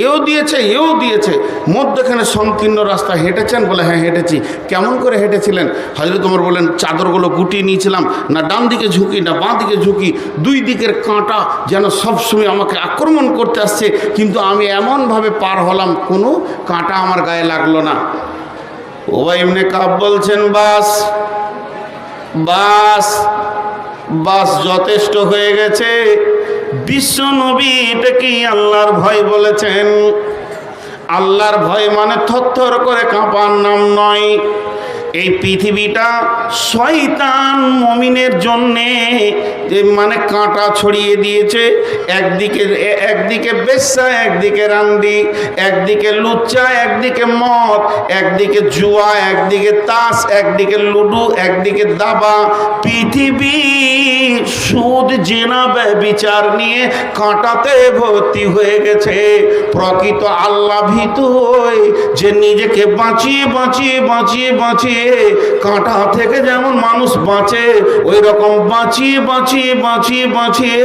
এও দিয়েছে এও দিয়েছে, মধ্যখানে সংকীর্ণ রাস্তা হেঁটেছেন? বলে হ্যাঁ হেঁটেছি। কেমন করে হেঁটেছিলেন? হযরত ওমর বলেন, চাদরগুলো গুটিয়ে নিয়েছিলাম, না ডান দিকে ঝুঁকি না বাঁ দিকে ঝুঁকি, দুই দিকের কাঁটা যেন সবসময় আমাকে আক্রমণ করতে আসছে, কিন্তু আমি এমনভাবে পার হলাম কোনো কাঁটা আমার গায়ে লাগলো না। উবাই ইবনে কাব বলছেন, বাস বাস বাস যথেষ্ট হয়ে গেছে। বিশ্ব নবী এটা কি আল্লাহর ভয় বলেছেন? আল্লাহর ভয় মানে থরথর করে কাঁপার নাম নয়। এই পৃথিবীটা শয়তান মুমিনের জন্যে মানে কাঁটা ছড়িয়ে দিয়েছে। একদিকে বেশ্যা, একদিকে রান্ডি, একদিকে লুচ্চা, একদিকে মদ, একদিকে জুয়া, একদিকে তাস, একদিকে লুডু, একদিকে দাবা। পৃথিবী সুদ, জেনা, ব্যভিচার নিয়ে কাঁটাতে ভর্তি হয়ে গেছে। প্রকৃত আল্লাহ ভীতু ওই যে নিজেকে বাঁচিয়ে বাঁচিয়ে বাঁচিয়ে বাঁচিয়ে কাঁটা থেকে যেমন মানুষ বাঁচে, ওই রকম বাঁচিয়ে বাঁচিয়ে বাঁচিয়ে বাঁচিয়ে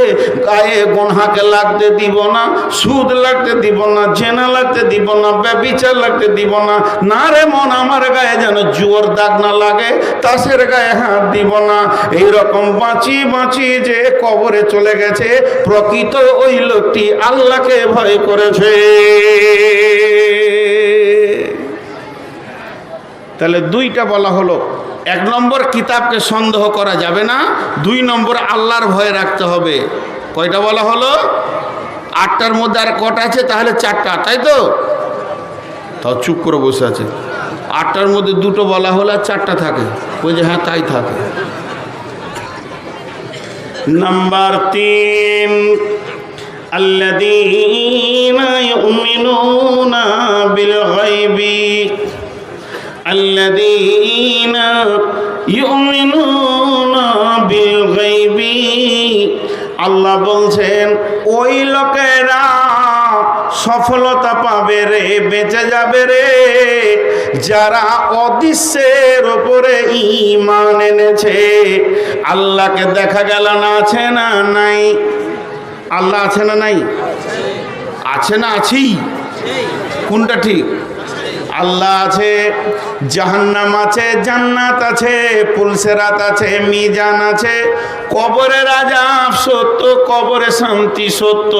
গায়ে গুনহাকে লাগতে দিব না, সুদ লাগতে দিব না, জেনা লাগতে দিব না, ব্যভিচার লাগতে দিব না। না রে মন, আমার গায়ে যেন জুয়োর দাগ না লাগে, তাসের গায়ে হাত দিব না। এইরকম বাঁচিয়ে বাঁচিয়ে যে কবরে চলে গেছে, প্রকৃত ওই লোকটি আল্লাহকে ভয় করেছে। তাহলে দুইটা বলা হলো, এক নম্বর কিতাবকে সন্দেহ করা যাবে না, দুই নম্বর আল্লাহর ভয় রাখতে হবে। কয়টা বলা হলো? 8টার মধ্যে আর কটা আছে? তাহলে 4টা, তাই তো? তাও চুপ করে বসে আছে। 8টার মধ্যে 2টো বলা হলো আর 4টা থাকে। বলছে হ্যাঁ তাই থাকে। নাম্বার 3, আল্লাযীনা ইউমিনুনা বিল গায়বি, আল্লাযীনা ইউমিনুনা বিল গায়বি। আল্লাহ বলছেন ওই লোকেরা সফলতা পাবে রে, বেঁচে যাবে রে, যারা অদৃশ্যের ওপরে ঈমান এনেছে। আল্লাহকে দেখা গেল না, আছে না নাই? আল্লাহ আছে না নাই? আছে না আছি? কোনটা ঠিক? আল্লাহ আছে, জাহান্নাম আছে, জান্নাত আছে, পুলসেরাত আছে, মিজান আছে, কবরের আযাব সত্য, কবরে শান্তি সত্য,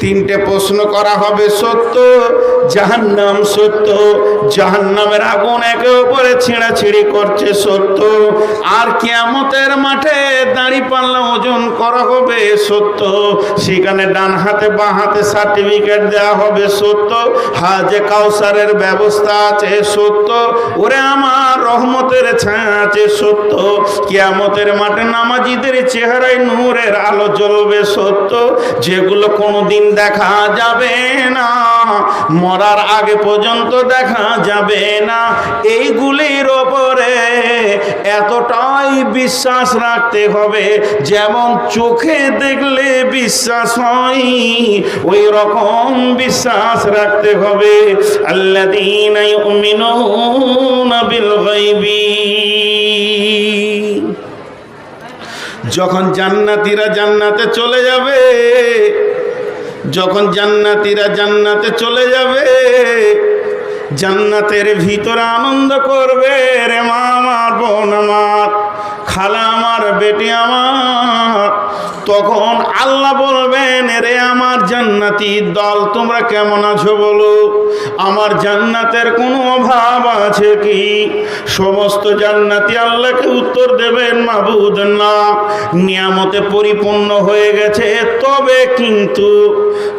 3টে প্রশ্ন করা হবে সত্য, জাহান্নাম সত্য, জাহান্নামের আগুন একে অপরে ছিঁড়াছিঁড়ি করছে সত্য, আর কিয়ামতের মাঠে দাঁড়িপাল্লা ওজন করা হবে সত্য, সেখানে ডান হাতে বাঁ হাতে সার্টিফিকেট দেওয়া হবে সত্য, হাজে কাউসারের ব্যবস্থা আছে সত্য, ওরে আমার রহমতের ছায়া আছে সত্য, কিয়ামতের মাঠে নামাজীদের চেহারায় নূরের আলো জ্বলবে সত্য, যেগুলো কোনোদিন দেখা যাবে না, মরার আগে পর্যন্ত দেখা যাবে না। এইগুলির ওপরে এতটাই বিশ্বাস রাখতে হবে, যেমন চোখে দেখলে বিশ্বাস হয় ওই রকম বিশ্বাস রাখতে হবে। আল্লাযীনা ইউমিনুনা বিল গায়বি। যখন জান্নাতীরা জান্নাতে চলে যাবে, যখন জান্নাতীরা জান্নাতে চলে যাবে, জান্নাতের ভিতরে আনন্দ করবে, রে মা আমার, বোন আমার, খালা আমার, বেটি আমার, তখন আল্লাহ বলবেন, রে আমার জান্নাতি দল, তোমরা কেমন আছো বলো? আমার জান্নাতের কোনো অভাব আছে কি? সমস্ত জান্নাতি আল্লাহকে উত্তর দেবেন, মাবুদ না, নিয়ামতে পরিপূর্ণ হয়ে গেছে,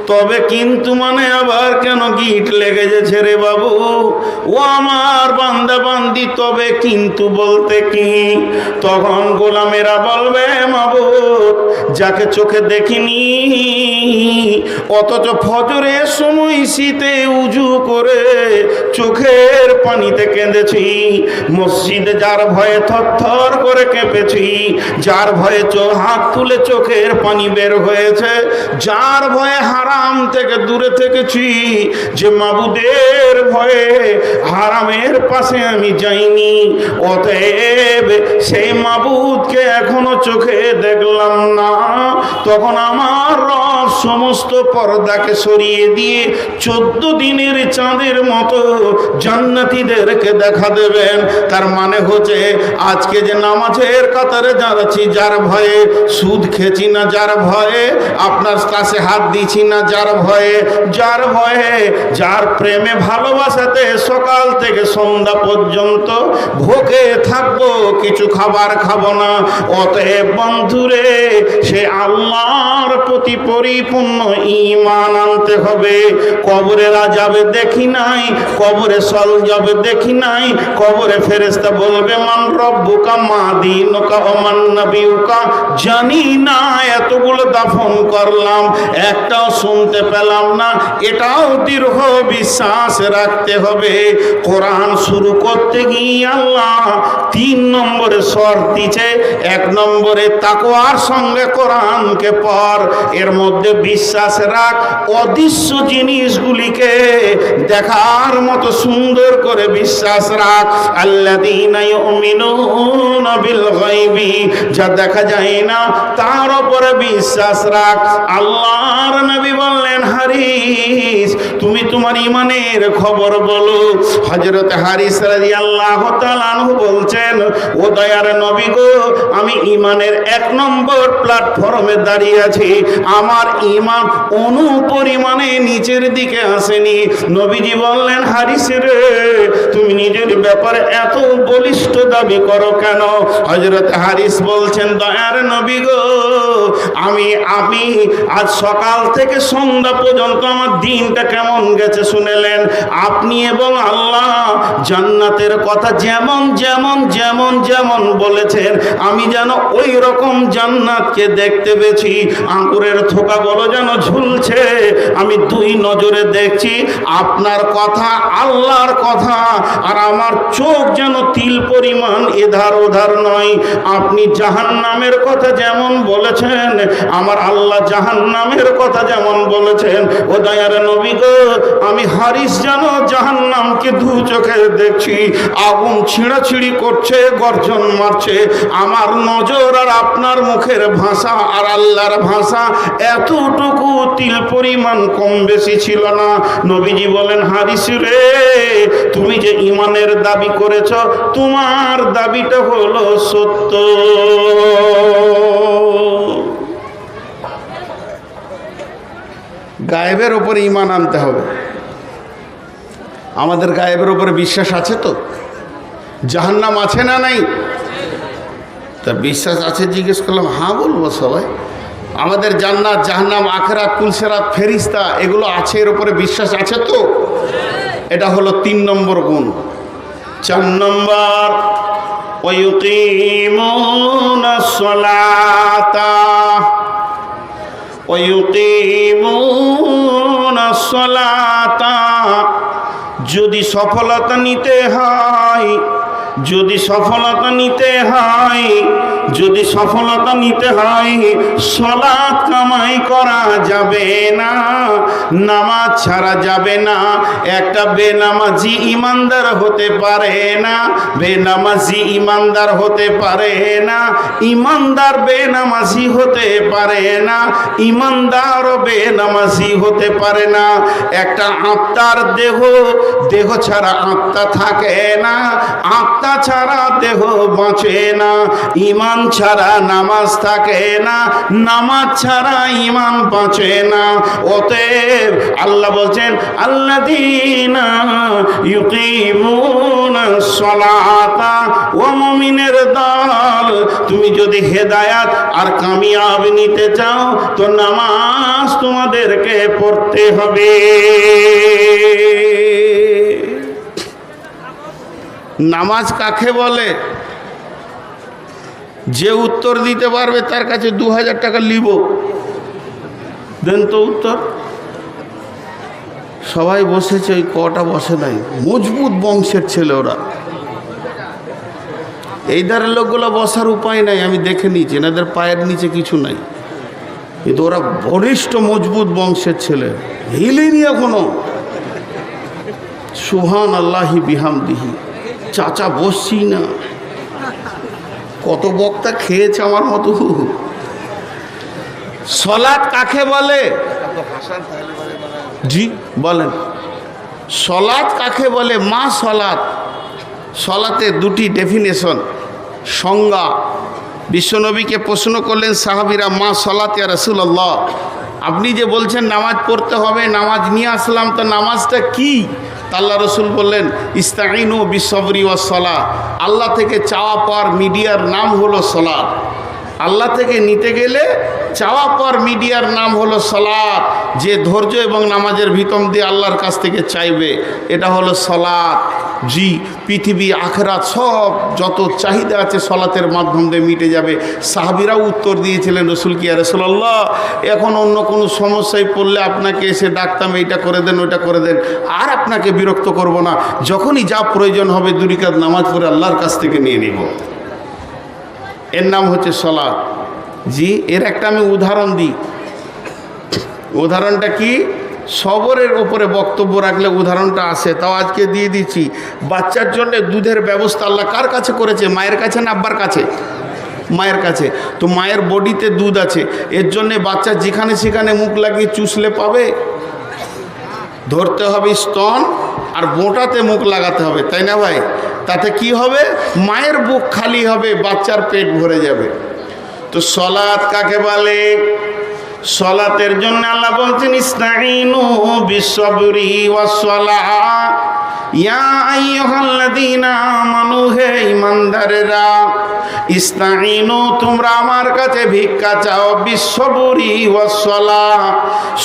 তবে কিন্তু মানে আবার কেন গিট লেগে গেছে রে বাবু? ও আমার বান্দা বান্দি, তবে কিন্তু বলতে কি? তখন গোলামেরা বলবে, মাবুদ, যাকে চোখে দেখিনি অথচ ফজরের সময় শীতে উজু করে চোখের পানিতে কেঁদেছি, মসজিদে যার ভয়ে থরথর করে কেঁপেছি, যার ভয়ে হাত তুলে চোখের পানি বের হয়েছে, যার ভয়ে হারাম থেকে দূরে থেকেছি, যে মাবুদের ভয়ে হারামের পাশে আমি যাইনি, অতএব সেই মাবুদকে এখনো চোখে দেখলাম না, তখন আমার রব সমস্ত পর্দাকে সরিয়ে দিয়ে 14 দিনের চাঁদের মতো জান্নাতীদেরকে দেখা দেবেন। তার মানে হচ্ছে আজকে যে নামাজের কাতারে যাচ্ছি, যার ভয়ে সুদ খেছি না, যার ভয়ে আপনার কাছে হাত দিছি না, যার ভয়ে যার প্রেমে ভালোবাসাতে সকাল থেকে সন্ধ্যা পর্যন্ত ভোগে থাকবো, কিছু খাবার খাবো না, অতএব বন্ধুরে সে আল্লাহর প্রতি পরিপূর্ণ ঈমান আনতে হবে। কবরে যাবে দেখি নাই, কবরে সল যাবে দেখি নাই, কবরে ফেরেশতা বলবে, মান রব্বুকা মা দীনুকা ওয়া মান নাবিয়ুকা, জানি না, এতগুলো দাফন করলাম, একটাও শুনতে পেলাম না, এটাও দৃঢ় বিশ্বাস রাখতে হবে। কোরআন শুরু করতে গিয়ে আল্লাহ 3 নম্বরে শর্ত দিয়েছে। 1 নম্বরে তাকওয়ার সঙ্গে কোরআনকে পড়, এর মধ্যে বিশ্বাস রাখ, অদৃশ্য জিনিসগুলিকে দেখার মতো সুন্দর করে বিশ্বাস রাখ। আল্লাযীনা ইউমিনুনা বিল গায়বি, যা দেখা যায় না তার উপরে বিশ্বাস রাখ। আল্লাহর নবী বললেন, হারিস, তুমি তোমার ঈমানের খবর বলো। হযরত হারিস রাদিয়াল্লাহু তাআলা আনহু বলছেন, ও দয়ার নবী গো, আমি ঈমানের 1 নম্বর প্ল্যাটফর্মে দাঁড়িয়ে আছি, আমার ঈমান অণু পরিমাণে নিচের দিকে আসেনি। নবীজি বললেন, হারিস রে, তুমি নিজের ব্যাপারে এত বলিষ্ঠ দাবি করো কেন? হযরত হারিস বলছেন, দয়ার নবী গো, আমি আজ সকাল থেকে সন্ধ্যা পর্যন্ত আমার দিনটা কেমন গেছে শুনেলেন? আপনি এবং আল্লাহ জান্নাতের কথা যেমন যেমন যেমন যেমন বলেছেন, আমি যেন ওই রকম জান্নাতকে দেখতে পেয়েছি। আঙ্গুরের থোকাগুলো যেন ঝুলছে, আমি 2 নজরে দেখছি। আপনার কথা, আল্লাহর কথা, আর আমার চোখ যেন তিল পরিমাণ এধার ওধার নয়। আপনি জাহান্নামের কথা যেমন বলেছেন, আমার আল্লাহ জাহান্নামের কথা যেমন বলেছেন। ও দয়ার নবী গো, আমি হারিস যেন জাহান্নামকে 2 চোখে দেখছি, আগুন ছিঁড়াছিঁড়ি করছে, গর্জন মারছে। আমার নজর আর আপনার মুখের ভাষা আর আল্লাহর ভাষা এতটুকু তিল পরিমাণ কম বেশি ছিল না। নবীজি বলেন, হারিস রে, তুমি যে ঈমানের দাবি করেছ, তোমার দাবিটা হলো সত্য। গায়েবের উপরে ঈমান আনতে হবে। আমাদের গায়েবের উপরে বিশ্বাস আছে তো? জাহান্নাম আছে না নাই? তা বিশ্বাস আছে জিজ্ঞেস করলাম, হ্যাঁ বলবো সবাই। আমাদের জান্নাত, জাহান্নাম, আখিরাত, পুলসিরাত, ফেরিস্তা এগুলো আছে, এর উপরে বিশ্বাস আছে তো? এটা হলো 3 নম্বর গুণ। 4 নম্বর ওয়ায়ুকিমুনাস সালাতা ওয়ায়ুকিমুনাস সালাতা। যদি সফলতা নিতে হয়, যদি সফলতা নিতে হয়, যদি সফলতা নিতে হয়, সালাত কামাই করা যাবে না, নামাজ ছাড়া যাবে না। একটা বেনামাজি ইমানদার হতে পারে না, বেনামাজি ইমানদার হতে পারে না, ইমানদার বেনামাজি হতে পারে না, ইমানদার বেনামাজি হতে পারে না। একটা আত্মার দেহ, দেহ ছাড়া আত্মা থাকে না, আত্মা ছাড়া দেহ বাঁচে না, ইমান ছাড়া নামাজ থাকে না, নামাজ ছাড়া ইমান বাঁচে না। অতএব আল্লাহ বলছেন আল্লাযীনা ইউকিমুনাস সালাতা। ও মুমিনের দল, তুমি যদি হেদায়াত আর কামিয়াব নিতে চাও তো নামাজ তোমাদেরকে পড়তে হবে। নামাজ কাকে বলে? যে উত্তর দিতে পারবে তার কাছে 2000 টাকা লিব। দেন তো উত্তর। সবাই বসেছে, ওই কটা বসে নাই, মজবুত বংশের ছেলে ওরা। এই ধারের লোকগুলো বসার উপায় নাই, আমি দেখে নিয়েছি, এনাদের পায়ের নিচে কিছু নাই, কিন্তু ওরা বরিষ্ঠ মজবুত বংশের ছেলে, হিলেনি এখনো। সুবহান আল্লাহি বিহামদিহি। চাচা বসছি না, কত বক্তা খেয়েছে আমার মতো। সলাৎ কাকে বলে? জি বলেন, সলাৎ কাকে বলে? মা সলাৎ। সলাতের দুটি ডেফিনেশন, সংজ্ঞা। বিশ্বনবীকে প্রশ্ন করলেন সাহাবীরা, মা সলাত ইয়া রাসূলুল্লাহ, আপনি যে বলছেন নামাজ পড়তে হবে, নামাজ নিয়ে আসলাম, তো নামাজটা কি? আল্লাহ রসুল বললেন ইস্তাইনু বিসবরি ওয়াস সালাহ। আল্লাহ থেকে চাওয়া পাওয়ার মিডিয়ার নাম হলো সালাত। আল্লাহ থেকে নিতে গেলে চাওয়া পাওয়ার মিডিয়ার নাম হলো সালাত। যে ধৈর্য এবং নামাজের ভিতর দিয়ে আল্লাহর কাছ থেকে চাইবে, এটা হলো সালাত। জি, পৃথিবী আখেরাত সব যত চাহিদা আছে সালাতের মাধ্যম দিয়ে মিটে যাবে। সাহাবীরাও উত্তর দিয়েছিলেন, রসুল কি ইয়া রাসূলুল্লাহ, এখন অন্য কোনো সমস্যায় পড়লে আপনাকে এসে ডাকতাম, এইটা করে দেন, ওইটা করে দেন, আর আপনাকে বিরক্ত করব না, যখনই যা প্রয়োজন হবে 2 রাকাত নামাজ পড়ে আল্লাহর কাছ থেকে নিয়ে নিব। এর নাম হচ্ছে সালাত। জি, এর একটা আমি উদাহরণ দিই। উদাহরণটা কি? সবরের ওপরে বক্তব্য রাখলে উদাহরণটা আসে, তাও আজকে দিয়ে দিচ্ছি। বাচ্চার জন্য দুধের ব্যবস্থা আল্লাহ কার কাছে করেছে? মায়ের কাছে না আব্বার কাছে? মায়ের কাছে। তো মায়ের বডিতে দুধ আছে, এর জন্যে বাচ্চা যেখানে সেখানে মুখ লাগিয়ে চুষলে পাবে? ধরতে হবে স্তন আর বোঁটাতে মুখ লাগাতে হবে, তাই না ভাই? তাতে কি হবে? মায়ের বুক খালি হবে, বাচ্চার পেট ভরে যাবে। তো সালাত কাকে বলে? সালাতের জন্য আল্লাহ বলছেন ইস্তাইনু বিসবরি ওয়াস সালাহ। ইয়া আইয়ুহাল্লাযীনা আমানু, হে ঈমানদারেরা, ইস্তাইনু, তোমরা আমার কাছে ভিক্ষা চাও, বিসবরি ওয়াস সালাহ,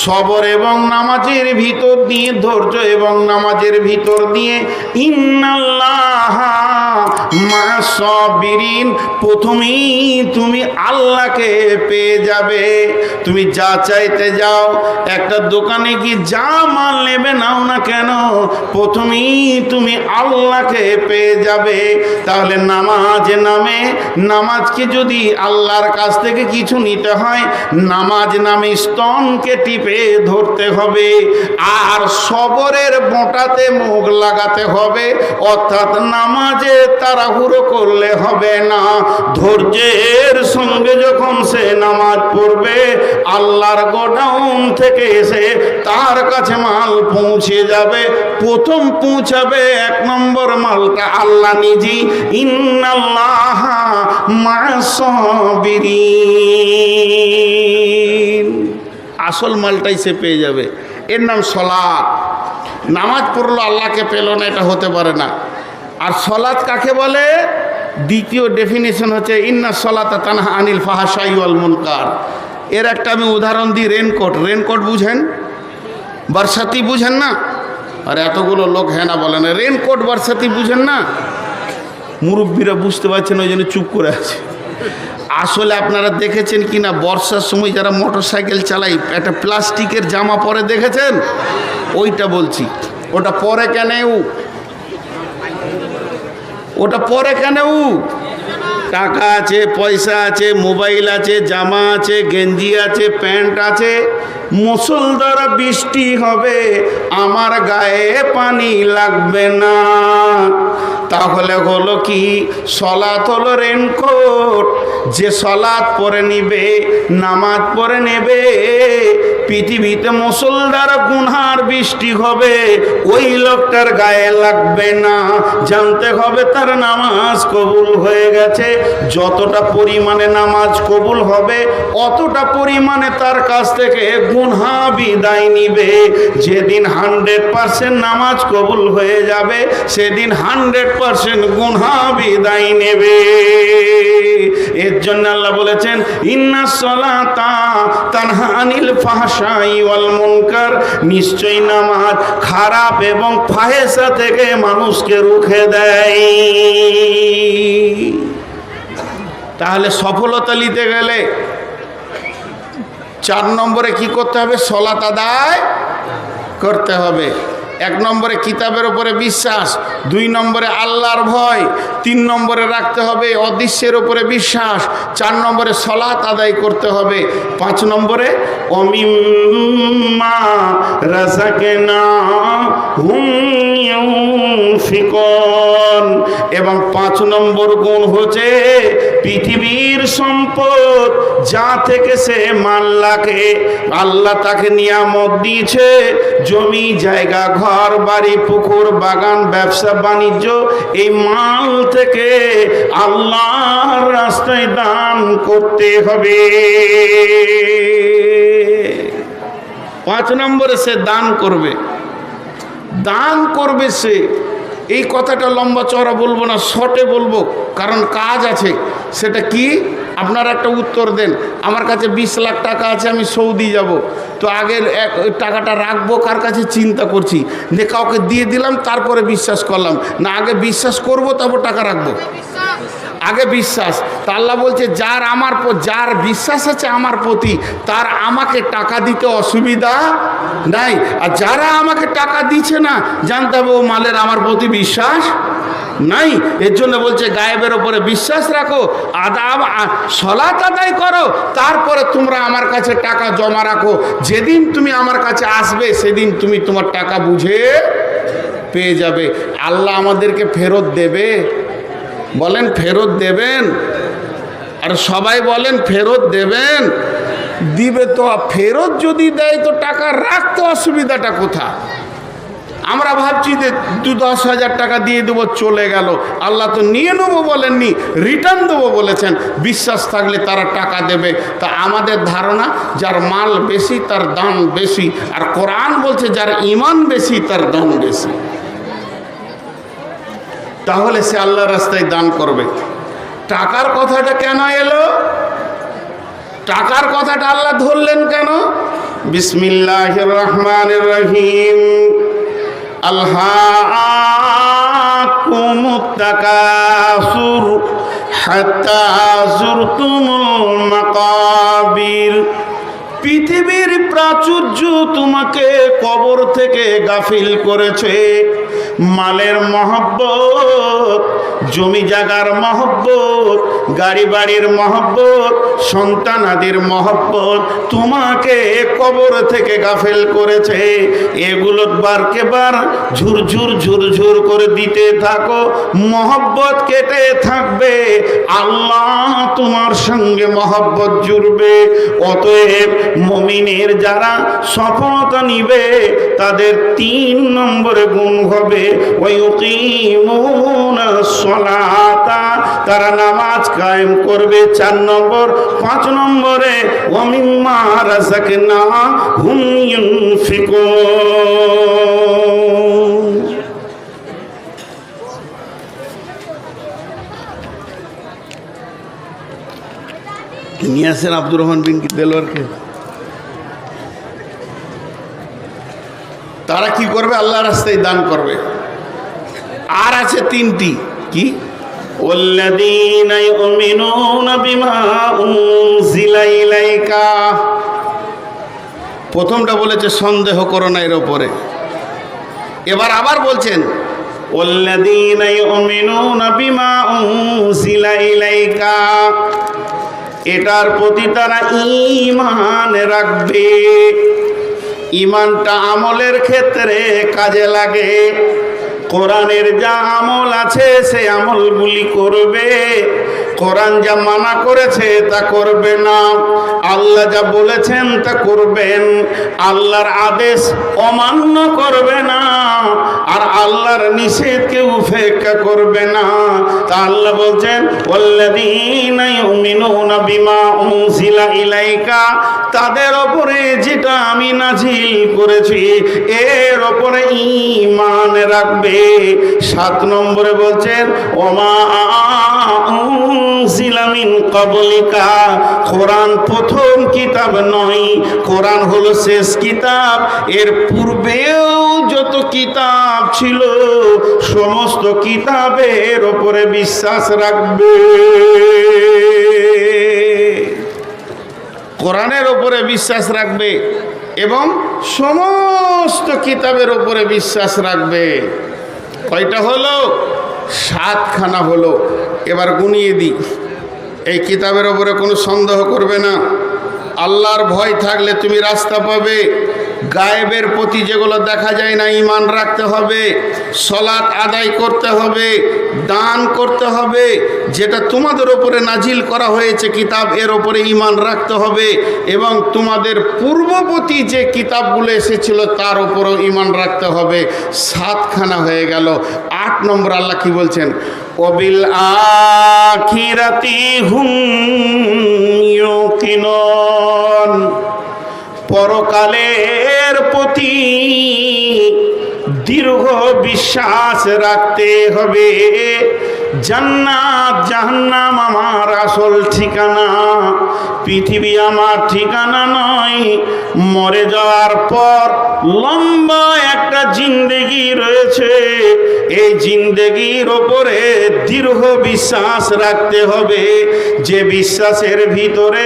সবর এবং নামাজের ভিতর দিয়ে, ধৈর্য এবং নামাজের ভিতর দিয়ে। ইন্নাল্লাহা মা'আস সাবিরিন, প্রথমেই তুমি আল্লাহকে পেয়ে যাবে। তুমি যা চাইতে যাও, একটা দোকানে কি যা মাল নেবে নাও না কেন, প্রথমেই তুমি আল্লাহকে পেয়ে যাবে। তাহলে নামাজ নামে, নামাজকে যদি আল্লাহর কাছ থেকে কিছু নিতে হয়, নামাজ নামে স্তনকে টিপে ধরতে হবে, আর সবরের বোঁটাতে মুখ লাগাতে হবে। অর্থাৎ নামাজে তাড়াহুড়ো করলে হবে না, ধৈর্যের সঙ্গে যখন সে নামাজ পড়বে, আল্লাহর গোডাউন থেকে এসে তার কাছে মাল পৌঁছে যাবে। প্রথম পৌঁছাবে 1 নম্বর মালটা আল্লাহ নিজেই। ইন্নাল্লাহা মা'আস সাবিরিন, আসল মালটাই সে পেয়ে যাবে। এর নাম সালাত। নামাজ পড়লো আল্লাহকে পেল না, এটা হতে পারে না। আর সালাত কাকে বলে? দ্বিতীয় ডেফিনেশন হচ্ছে ইন্না সালাতা তানহা আনিল ফাহশাই ওয়াল মুনকার। এর একটা আমি উদাহরণ দিই। রেনকোট, রেনকোট বুঝেন? বর্ষাতি বুঝেন না? আর এতগুলো লোক হ্যাঁ না বলেন। রেনকোট বর্ষাতি বুঝেন না? মুরব্বীরা বুঝতে পারছেন, ওই জন্য চুপ করে আছে। আসলে আপনারা দেখেছেন কি না, বর্ষার সময় যারা মোটর সাইকেল চালায় একটা প্লাস্টিকের জামা পরে দেখেছেন? ওইটা বলছি। ওটা পরে কেন? ওটা পরে কেন? টাকা আছে, পয়সা আছে, মোবাইল আছে, জামা আছে, গেঞ্জি আছে, প্যান্ট আছে, মুষলধারে বৃষ্টি হবে, আমার গায়ে পানি লাগবে না। তাহলে হলো কি, সলাত হলো রেনকোট। যে সলাত পরে নিবে, নামাজ পরে নেবে, পৃথিবীতে মুষলধারে গুনহার বৃষ্টি হবে, ওই লোকটার গায়ে লাগবে না। জানতে হবে তার নামাজ কবুল হয়ে গেছে। যতটা পরিমাণে নামাজ কবুল হবে, অতটা পরিমাণে তার কাছ থেকে গুনহা বিদায় নিবে। যেদিন 100% নামাজ কবুল হয়ে যাবে, সেদিন 100% গুনহা বিদায় নেবে। এর জন্য আল্লাহ বলেছেন, ইন্নাস সালাতা তানহা আনিল ফাহশাই ওয়াল মুনকার, নিশ্চয়ই নামাজ খারাপ এবং ফাহেসা থেকে মানুষকে রুখে দেয়। তাহলে সফলতা নিতে গেলে 4 নম্বরে কি করতে হবে? সলাত আদায় করতে হবে। 1 নম্বরে কিতাবের উপরে বিশ্বাস, 2 নম্বরে আল্লাহর ভয়, 3 নম্বরে রাখতে হবে অদৃশ্যের উপরে বিশ্বাস, 4 নম্বরে সলাত আদায় করতে হবে, 5 নম্বরে অমিম্মা রাযাকনাহুম ইউনফিকুন। এবং 5 নম্বর গুণ হচ্ছে পৃথিবীর সম্পদ যা থেকে সে মাল রাখে, আল্লাহ তাকে নিয়ামত দিয়েছে, জমি জায়গা, ঘর বাড়ি, পুকুর বাগান, ব্যবসা বাণিজ্য, এই মাল থেকে আল্লাহর রাস্তায় দান করতে হবে। 5 নম্বরে সে দান করবে। দান করবে সে, এই কথাটা লম্বা চওড়া বলবো না, শর্টে বলবো, কারণ কাজ আছে। সেটা কি? আপনারা একটা উত্তর দেন। আমার কাছে 20 লাখ টাকা আছে, আমি সৌদি যাব, তো আগে টাকাটা রাখবো কার কাছে চিন্তা করছি, যে কাউকে দিয়ে দিলাম তারপরে বিশ্বাস করলাম না, আগে বিশ্বাস করব তারপর টাকা রাখবো। আগে বিশ্বাস। তা আল্লাহ বলছে, যার বিশ্বাস আছে আমার প্রতি, তার আমাকে টাকা দিতে অসুবিধা নাই। আর যারা আমাকে টাকা দিচ্ছে না, জানতে হবে ও মালের আমার প্রতি বিশ্বাস নাই। এর জন্য বলছে গায়েবের ওপরে বিশ্বাস রাখো, সলাত আদায় করো, তারপরে তোমরা আমার কাছে টাকা জমা রাখো। যেদিন তুমি আমার কাছে আসবে, সেদিন তুমি তোমার টাকা বুঝে পেয়ে যাবে। আল্লাহ আমাদেরকে ফেরত দেবে? বলেন ফেরত দেবেন? আর সবাই বলেন ফেরত দেবেন? দিবে তো। ফেরত যদি দেয় তো টাকা রাখতে অসুবিধাটা কোথায়? আমরা ভাবছি যে 10 হাজার টাকা দিয়ে দেবো, চলে গেল। আল্লাহ তো নিয়ে নেবো বলেননি, রিটার্ন দেবো বলেছেন। বিশ্বাস থাকলে তারা টাকা দেবে। তা আমাদের ধারণা, যার মাল বেশি তার দাম বেশি, আর কোরআন বলছে যার ঈমান বেশি তার দাম বেশি। তাহলে সে আল্লাহর রাস্তায় দান করবে। টাকার কথাটা কেন এলো? টাকার কথাটা আল্লাহ ধরলেন কেন? বিসমিল্লাহির রহমানির রহিম। আলহাকুমুত তাকাসুর হাত্তা যুরতুমুল মাকাবির। পৃথিবীর প্রাচুর্য তোমাকে কবর থেকে গাফিল করেছে। মালের মহব্বত, জমি জায়গার মহব্বত, গাড়ি বাড়ির মহব্বত, সন্তানাদির মহব্বত তোমাকে কবর থেকে গাফিল করেছে। এগুলো বারকে বার ঝুরঝুর ঝুরঝুর করে দিতে থাকো, মহব্বত কেটে থাকবে, আল্লাহ তোমার সঙ্গে মহব্বত জুড়বে। অতএব মুমিনের যারা সফলতা নিবে, তাদের 3 নম্বরে গুণ হবে ওয়ায়ুকিমুনাস সালাতা, তারা নামাজ কায়েম করবে। 4 নম্বর। 5 নম্বরে ওয়ামিম্মা রাযাকনাহুম ইউনফিকুন। নিয়ে আসেন আব্দুর রহমান বিন দেলোয়ারকে। তারা কি করবে? আল্লাহর রাস্তায় দান করবে। আর আছে 3টি। কি? ওয়াল্লাযীনা ইউমিনুনা বিমা উনজিলা ইলাইকা। প্রথমটা বলেছে সন্দেহ করো না এর উপরে, এবার আবার বলছেন ওয়াল্লাযীনা ইউমিনুনা বিমা উনজিলা ইলাইকা, এটার প্রতি তারা ঈমান রাখবে। ঈমানটা আমলের ক্ষেত্রে কাজে লাগে। কোরআনের যা আমল আছে সেই আমলগুলি করবে, কোরআন যা মানা করেছে তা করবে না, আল্লাহ যা বলেছেন তা করবেন, আল্লাহর আদেশ অমান্য করবে না, আর আল্লাহর নিষেধকে উপেক্ষা করবে না। তা আল্লাহ বলছেন ওয়াল্লাযীনা ইউমিনুনা বিমা উনজিলা ইলাইকা, তাদের ওপরে যেটা আমি নাজিল করেছি এর ওপরে ঈমান রাখবে। 7 নম্বরে বলছেন ওমা উনজিলা মিন ক্বাবলিকা, কোরআন প্রথম কিতাব নয়, কোরআন হলো শেষ কিতাব। এর পূর্বেও যত কিতাব ছিল সমস্ত কিতাবের ওপরে বিশ্বাস রাখবে। কোরআনের ওপরে বিশ্বাস রাখবে এবং সমস্ত কিতাবের ওপরে বিশ্বাস রাখবে। কয়টা হলো? 7খানা হলো। এবার গুনিয়ে দিই। এই কিতাবের ওপরে কোনো সন্দেহ করবে না। আল্লাহর ভয় থাকলে তুমি রাস্তা পাবে। গায়েবের প্রতি যেগুলো দেখা যায় না ঈমান রাখতে হবে, সালাত আদায় করতে হবে, দান করতে হবে, যেটা তোমাদের ওপরে নাজিল করা হয়েছে কিতাব এর ওপরে ঈমান রাখতে হবে, এবং তোমাদের পূর্ববর্তী যে কিতাবগুলো এসেছিল তার ওপরেও ঈমান রাখতে হবে। 7খানা হয়ে গেল। 8 নম্বর আল্লাহ কি বলছেন? ওয়াবিল আখিরাতি হুম ইউকিনুন, পরকালের প্রতি দৃঢ় বিশ্বাস রাখতে হবে। জান্নাত জাহান্নাম আমার আসল ঠিকানা, পৃথিবী আমার ঠিকানা নয়। মরে যাওয়ার পর লম্বা একটা জিন্দেগি রয়েছে, এই জিন্দেগির ওপরে দৃঢ় বিশ্বাস রাখতে হবে, যে বিশ্বাসের ভিতরে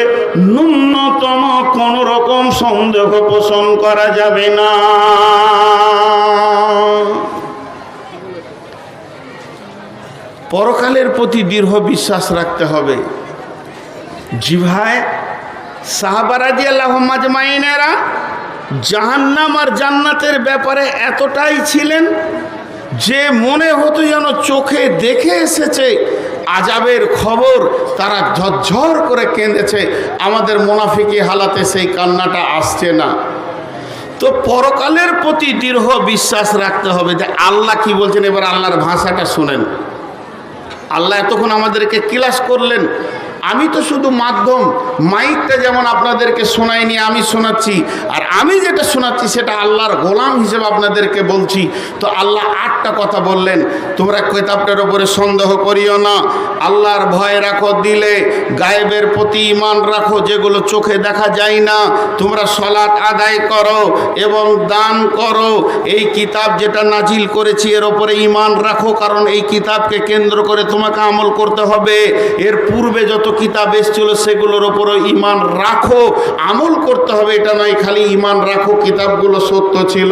ন্যূনতম কোনো রকম সন্দেহ পোষণ করা যাবে না। পরকালের প্রতি দৃঢ় বিশ্বাস রাখতে হবে। জি ভাই, সাহাবা রাদিয়াল্লাহু আজমাইনেরা জাহান্নাম আর জান্নাতের ব্যাপারে এতটাই ছিলেন যে মনে হতো যেন চোখে দেখে এসেছে আযাবের খবর, তারা ঝরঝর করে কেঁদেছে। আমাদের মুনাফিকি হালাতে সেই কান্নাটা আসছে না। তো পরকালের প্রতি দৃঢ় বিশ্বাস রাখতে হবে যে আল্লাহ কি বলছেন। এবার আল্লাহর ভাষাটা শুনেন। আল্লাহ এতক্ষণ আমাদেরকে ক্লাস করলেন, আমি তো শুধু মাধ্যম, মাইকটা যেমন আপনাদেরকে শোনাইনি, আমি শোনাচ্ছি, আর আমি যেটা শোনাচ্ছি সেটা আল্লাহর গোলাম হিসেবে আপনাদেরকে বলছি। তো আল্লাহ 8টা কথা বললেন। তোমরা কিতাবটার উপরে সন্দেহ করিও না, আল্লাহর ভয় রাখো, দিলে গায়েবের প্রতি ঈমান রাখো, যেগুলো চোখে দেখা যায় না, তোমরা সালাত আদায় করো এবং দান করো। এই কিতাব যেটা নাজিল করেছি এর ওপরে ঈমান রাখো, কারণ এই কিতাবকে কেন্দ্র করে তোমাকে আমল করতে হবে। এর পূর্বে যত কিতাব এসেছিল সেগুলোর ওপরও ঈমান রাখো, আমল করতে হবে। এটা নয় খালি ঈমান রাখো কিতাবগুলো সত্য ছিল।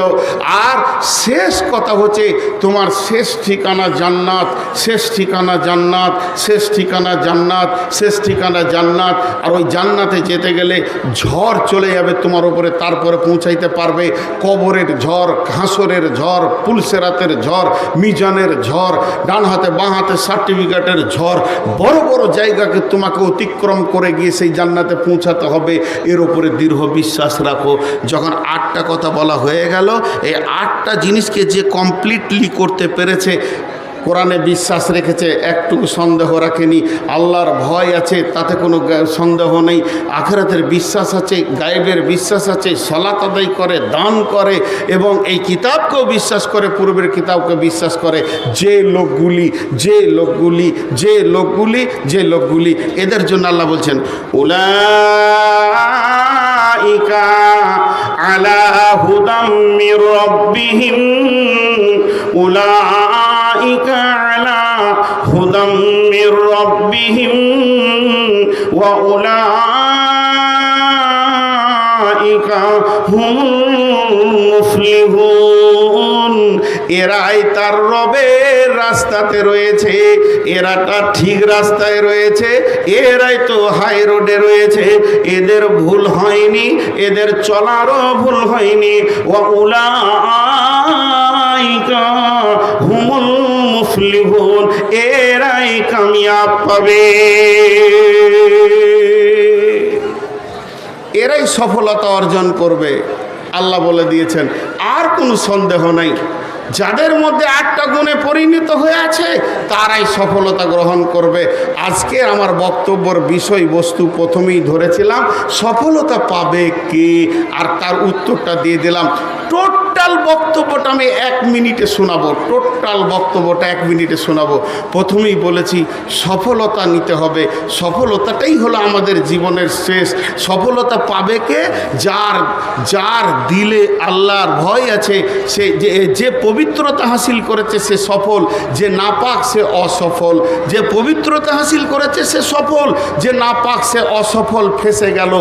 আর শেষ কথা হচ্ছে তোমার শেষ ঠিকানা জান্নাত, শেষ ঠিকানা জান্নাত, শেষ ঠিকানা জান্নাত, শেষ ঠিকানা জান্নাত। আর ওই জান্নাতে যেতে গেলে ঝড় চলে যাবে তোমার উপরে, তারপরে পৌঁছাইতে পারবে। কবরের ঝড়, হাসরের ঝড়, পুলসেরাতের ঝড়, মিজানের ঝড়, ডান হাতে বাঁ হাতে সার্টিফিকেটের ঝড়, বড় বড় জায়গাকে তোমাকে অতিক্রম করে গিয়ে সেই জান্নাতে পৌঁছাতে হবে। এর উপরে দৃঢ় বিশ্বাস রাখো। যখন 8টা কথা বলা হয়ে গেল, এই 8টা জিনিসকে যে কমপ্লিটলি করতে পেরেছে, কোরআনে বিশ্বাস রেখেছে, একটুকু সন্দেহ রাখেনি, আল্লাহর ভয় আছে তাতে কোনো সন্দেহ নেই, আখিরাতের বিশ্বাস আছে, গায়েবের বিশ্বাস আছে, সালাত আদায় করে, দান করে এবং এই কিতাবকেও বিশ্বাস করে, পূর্বের কিতাবকে বিশ্বাস করে, যে লোকগুলি এদের জন্য আল্লাহ বলছেন উলাইকা আলা হুদাম মির রাব্বিহিম, উলাইকা আলা হুদাম من ربهم وأولئك هم المفلحون এরাই তার রবের রাস্তাতে রয়েছে, এরা তার ঠিক রাস্তায় রয়েছে, এরাই তো হাই রোডে রয়েছে, এদের ভুল হয়নি, এদের চলারও ভুল হয়নি। ওয়া উলাইকা হুমুল মুফলিহুন, এরাই কামিয়াব পাবে, এরাই সফলতা অর্জন করবে। আল্লাহ বলে দিয়েছেন, আর কোনো সন্দেহ নাই, যাদের মধ্যে 8টা গুণে পরিণত হয়ে আছে তারাই সফলতা গ্রহণ করবে। আজকে আমার বক্তব্যের বিষয়বস্তু প্রথমেই ধরেছিলাম, সফলতা পাবে কে, আর তার উত্তরটা দিয়ে দিলাম। টোটাল বক্তব্যটা আমি 1 মিনিটে শোনাবো, টোটাল বক্তব্যটা 1 মিনিটে শোনাবো। প্রথমেই বলেছি সফলতা নিতে হবে, সফলতাটাই হলো আমাদের জীবনের শেষ। সফলতা পাবে কে, যার দিলে আল্লাহর ভয় আছে, সে যে পবিত্রতা হাসিল করেছে সে সফল, যে নাপাক সে অসফল। যে পবিত্রতা হাসিল করেছে সে সফল, যে নাপাক সে অসফল, ফেসে গেল।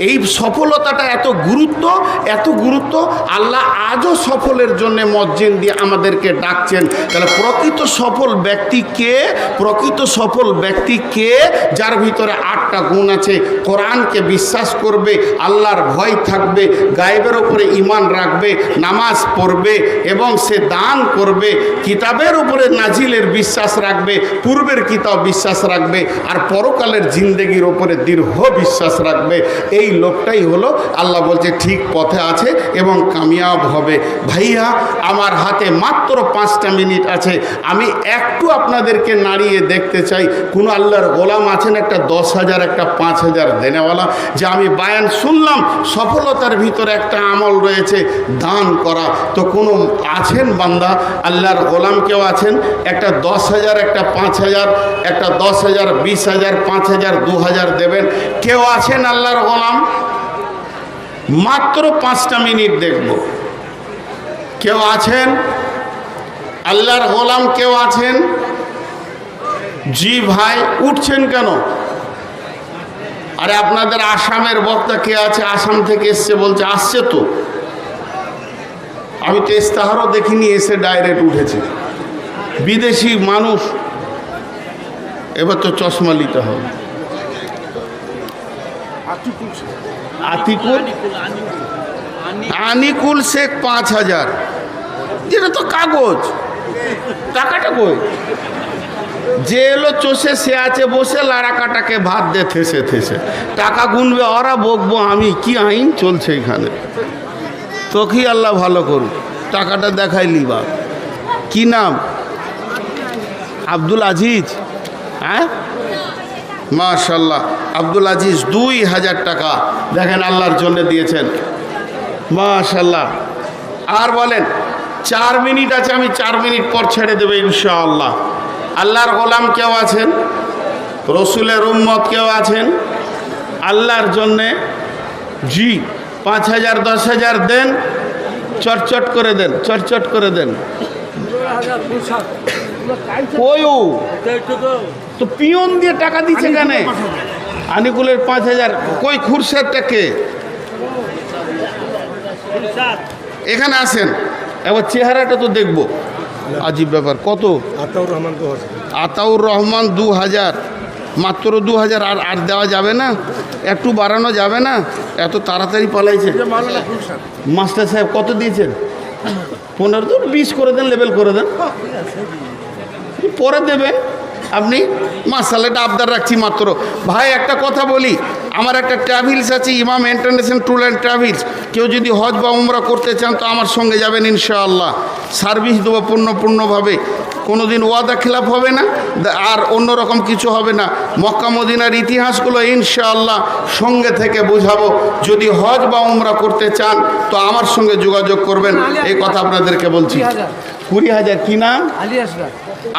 এই সফলতাটা এত গুরুত্ব, আল্লাহ আজও সফলের জন্য মসজিদ দিয়ে আমাদেরকে ডাকছেন। তাহলে প্রকৃত সফল ব্যক্তি কে? প্রকৃত সফল ব্যক্তি কে? যার ভিতরে 8টা গুণ আছে। কোরআনকে বিশ্বাস করবে, আল্লাহর ভয় থাকবে, গায়েবের উপরে ঈমান রাখবে, নামাজ পড়বে এবং সে দান করবে, কিতাবের উপরে নাজিলের বিশ্বাস রাখবে, পূর্বের কিতাব বিশ্বাস রাখবে, আর পরকালের জিন্দেগির উপরে দৃঢ় বিশ্বাস রাখবে। এই লোকটাই হলো, আল্লাহ বলছে, ঠিক পথে আছে এবং কামিয়াব হবে। ভাইয়া, আমার হাতে মাত্র 5টা মিনিট আছে, আমি একটু আপনাদেরকে নাড়িয়ে দেখতে চাই। কোনো আল্লাহর গোলাম আছেন একটা 10,000 একটা 5,000 দেনেওয়ালা, যে আমি বায়ান শুনলাম সফলতার ভিতরে একটা আমল রয়েছে দান করা? তো কোনো আছেন বান্দা, আল্লাহর গোলাম কেউ আছেন? একটা 10,000 একটা 5,000, একটা 10,000 20,000 5,000 2,000 দেবেন? কেউ আছেন আল্লাহর গোলাম? মাত্র 5টা মিনিট দেখব। কেউ আছেন আল্লাহর গোলাম? কেউ আছেন? জি ভাই, উঠছেন কেন? আরে আপনাদের আসামের বক্তা কে আছে? আসাম থেকে এসছে বলছে, আসছে তো, আমি তো ইস্তাহারও দেখিনি, এসে ডাইরেক্ট উঠেছে। বিদেশি মানুষ, এবার তো চশমা নিতে হবে। আনিকুল শেখ 5,000, যেটা তো কাগজ, টাকাটা কই? যে এলো চষে সে আছে বসে, লাড়া কাটাকে ভাত দে থেসে থেসে, টাকা গুনবে ওরা, বকবো আমি। কি আইন চলছে এখানে? তোকে আল্লাহ ভালো করুক, টাকাটা দেখাইলি বা। কি নাম? আব্দুল আজিজ। হ্যাঁ, মাশাল্লাহ, আব্দুল আজিজ 2,000 টাকা দেখেন আল্লাহর জন্য দিয়েছেন, মাশাল্লাহ। আর বলেন, 4 মিনিট আছে, আমি 4 মিনিট পর ছেড়ে দেবে ইনশাআল্লাহ। আল্লাহর গোলাম কেউ আছেন? রসুলের উম্মত কেউ আছেন আল্লাহর জন্যে? জি, 5,000 10,000 দেন, চটচট করে দেন, চটচট করে দেন। ওই তো পিয়ন দিয়ে টাকা দিচ্ছে কেন? আনিকুলের 5,000 কই? খুরশেদটাকে এখানে আসেন, এবার চেহারাটা তো দেখবো, আজীব ব্যাপার। কত? আতাউর রহমান 2,000, মাত্র 2,000। আর দেওয়া যাবে না? একটু বাড়ানো যাবে না? এত তাড়াতাড়ি পালাইছে। মাস্টার সাহেব কত দিয়েছেন? 15 তো 20 করে দেন, লেবেল করে দেন, পরে দেবেন আপনি। মাসালাটা আবদার রাখছি মাত্র। ভাই একটা কথা বলি, আমার একটা ট্রাভেলস আছে, ইমাম ইন্টারন্যাশনাল ট্যুর অ্যান্ড ট্রাভেলস। কেউ যদি হজ বা উমরা করতে চান তো আমার সঙ্গে যাবেন ইনশাআল্লাহ। সার্ভিস দেবো পূর্ণভাবে, কোনো দিন ওয়াদা খেলাফ হবে না, আর অন্যরকম কিছু হবে না। মক্কা মদিনার ইতিহাসগুলো ইনশাআল্লাহ সঙ্গে থেকে বুঝাবো। যদি হজ বা উমরা করতে চান তো আমার সঙ্গে যোগাযোগ করবেন, এই কথা আপনাদেরকে বলছি। 20,000। কি নাম?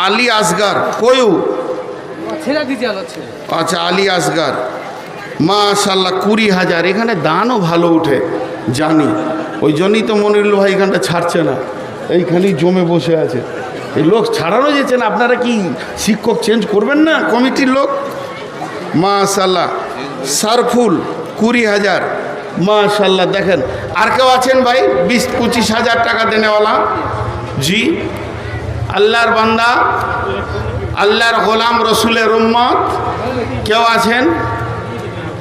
আলী আসগার। কয়ু? আচ্ছা, আলী আসগার, মাশাল্লাহ 20,000। এখানে দানও ভালো উঠে জানি, ওই জন্যই তো মনিরুল ভাই এখানটা ছাড়ছে না, এইখানেই জমে বসে আছে। এই লোক ছাড়ানো যেছেন, আপনারা কি শিক্ষক চেঞ্জ করবেন না? কমিটির লোক মাশাল্লাহ। সারফুল 20,000 মাশাল্লাহ। দেখেন আর কেউ আছেন ভাই 20-25 হাজার টাকা দেনেওয়ালা? জি, আল্লাহর বান্দা, আল্লাহর গোলাম, রসুলের উম্মত কেউ আছেন?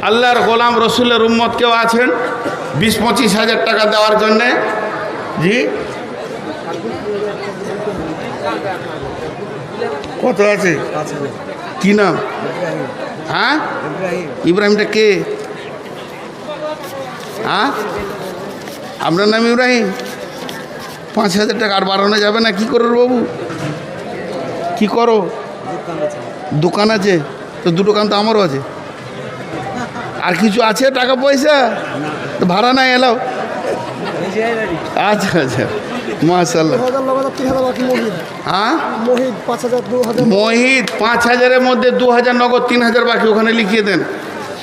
আল্লাহর গোলাম, রসুলের উম্মত কেউ আছেন 20-25 হাজার টাকা দেওয়ার জন্যে? জি, কত আছে? কি নাম? হ্যাঁ, ইব্রাহিমটা কে? হ্যাঁ, আপনার নাম ইব্রাহিম? 5,000 টাকা আর বাড়ানো যাবে না? কি করো বাবু, কি করো? দোকান আছে তো, দুটো কান তো আমারও আছে। আর কিছু আছে টাকা পয়সা? তো ভাড়া নাই এলাও? আচ্ছা আচ্ছা, মাশাল্লাহ। হ্যাঁ, মোহিত 5,000-এর মধ্যে 2,000 নগদ, 3,000 বাকি, ওখানে লিখিয়ে দেন।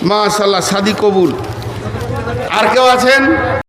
মাশাল্লাহ, শাদি কবুল। আর কেউ আছেন?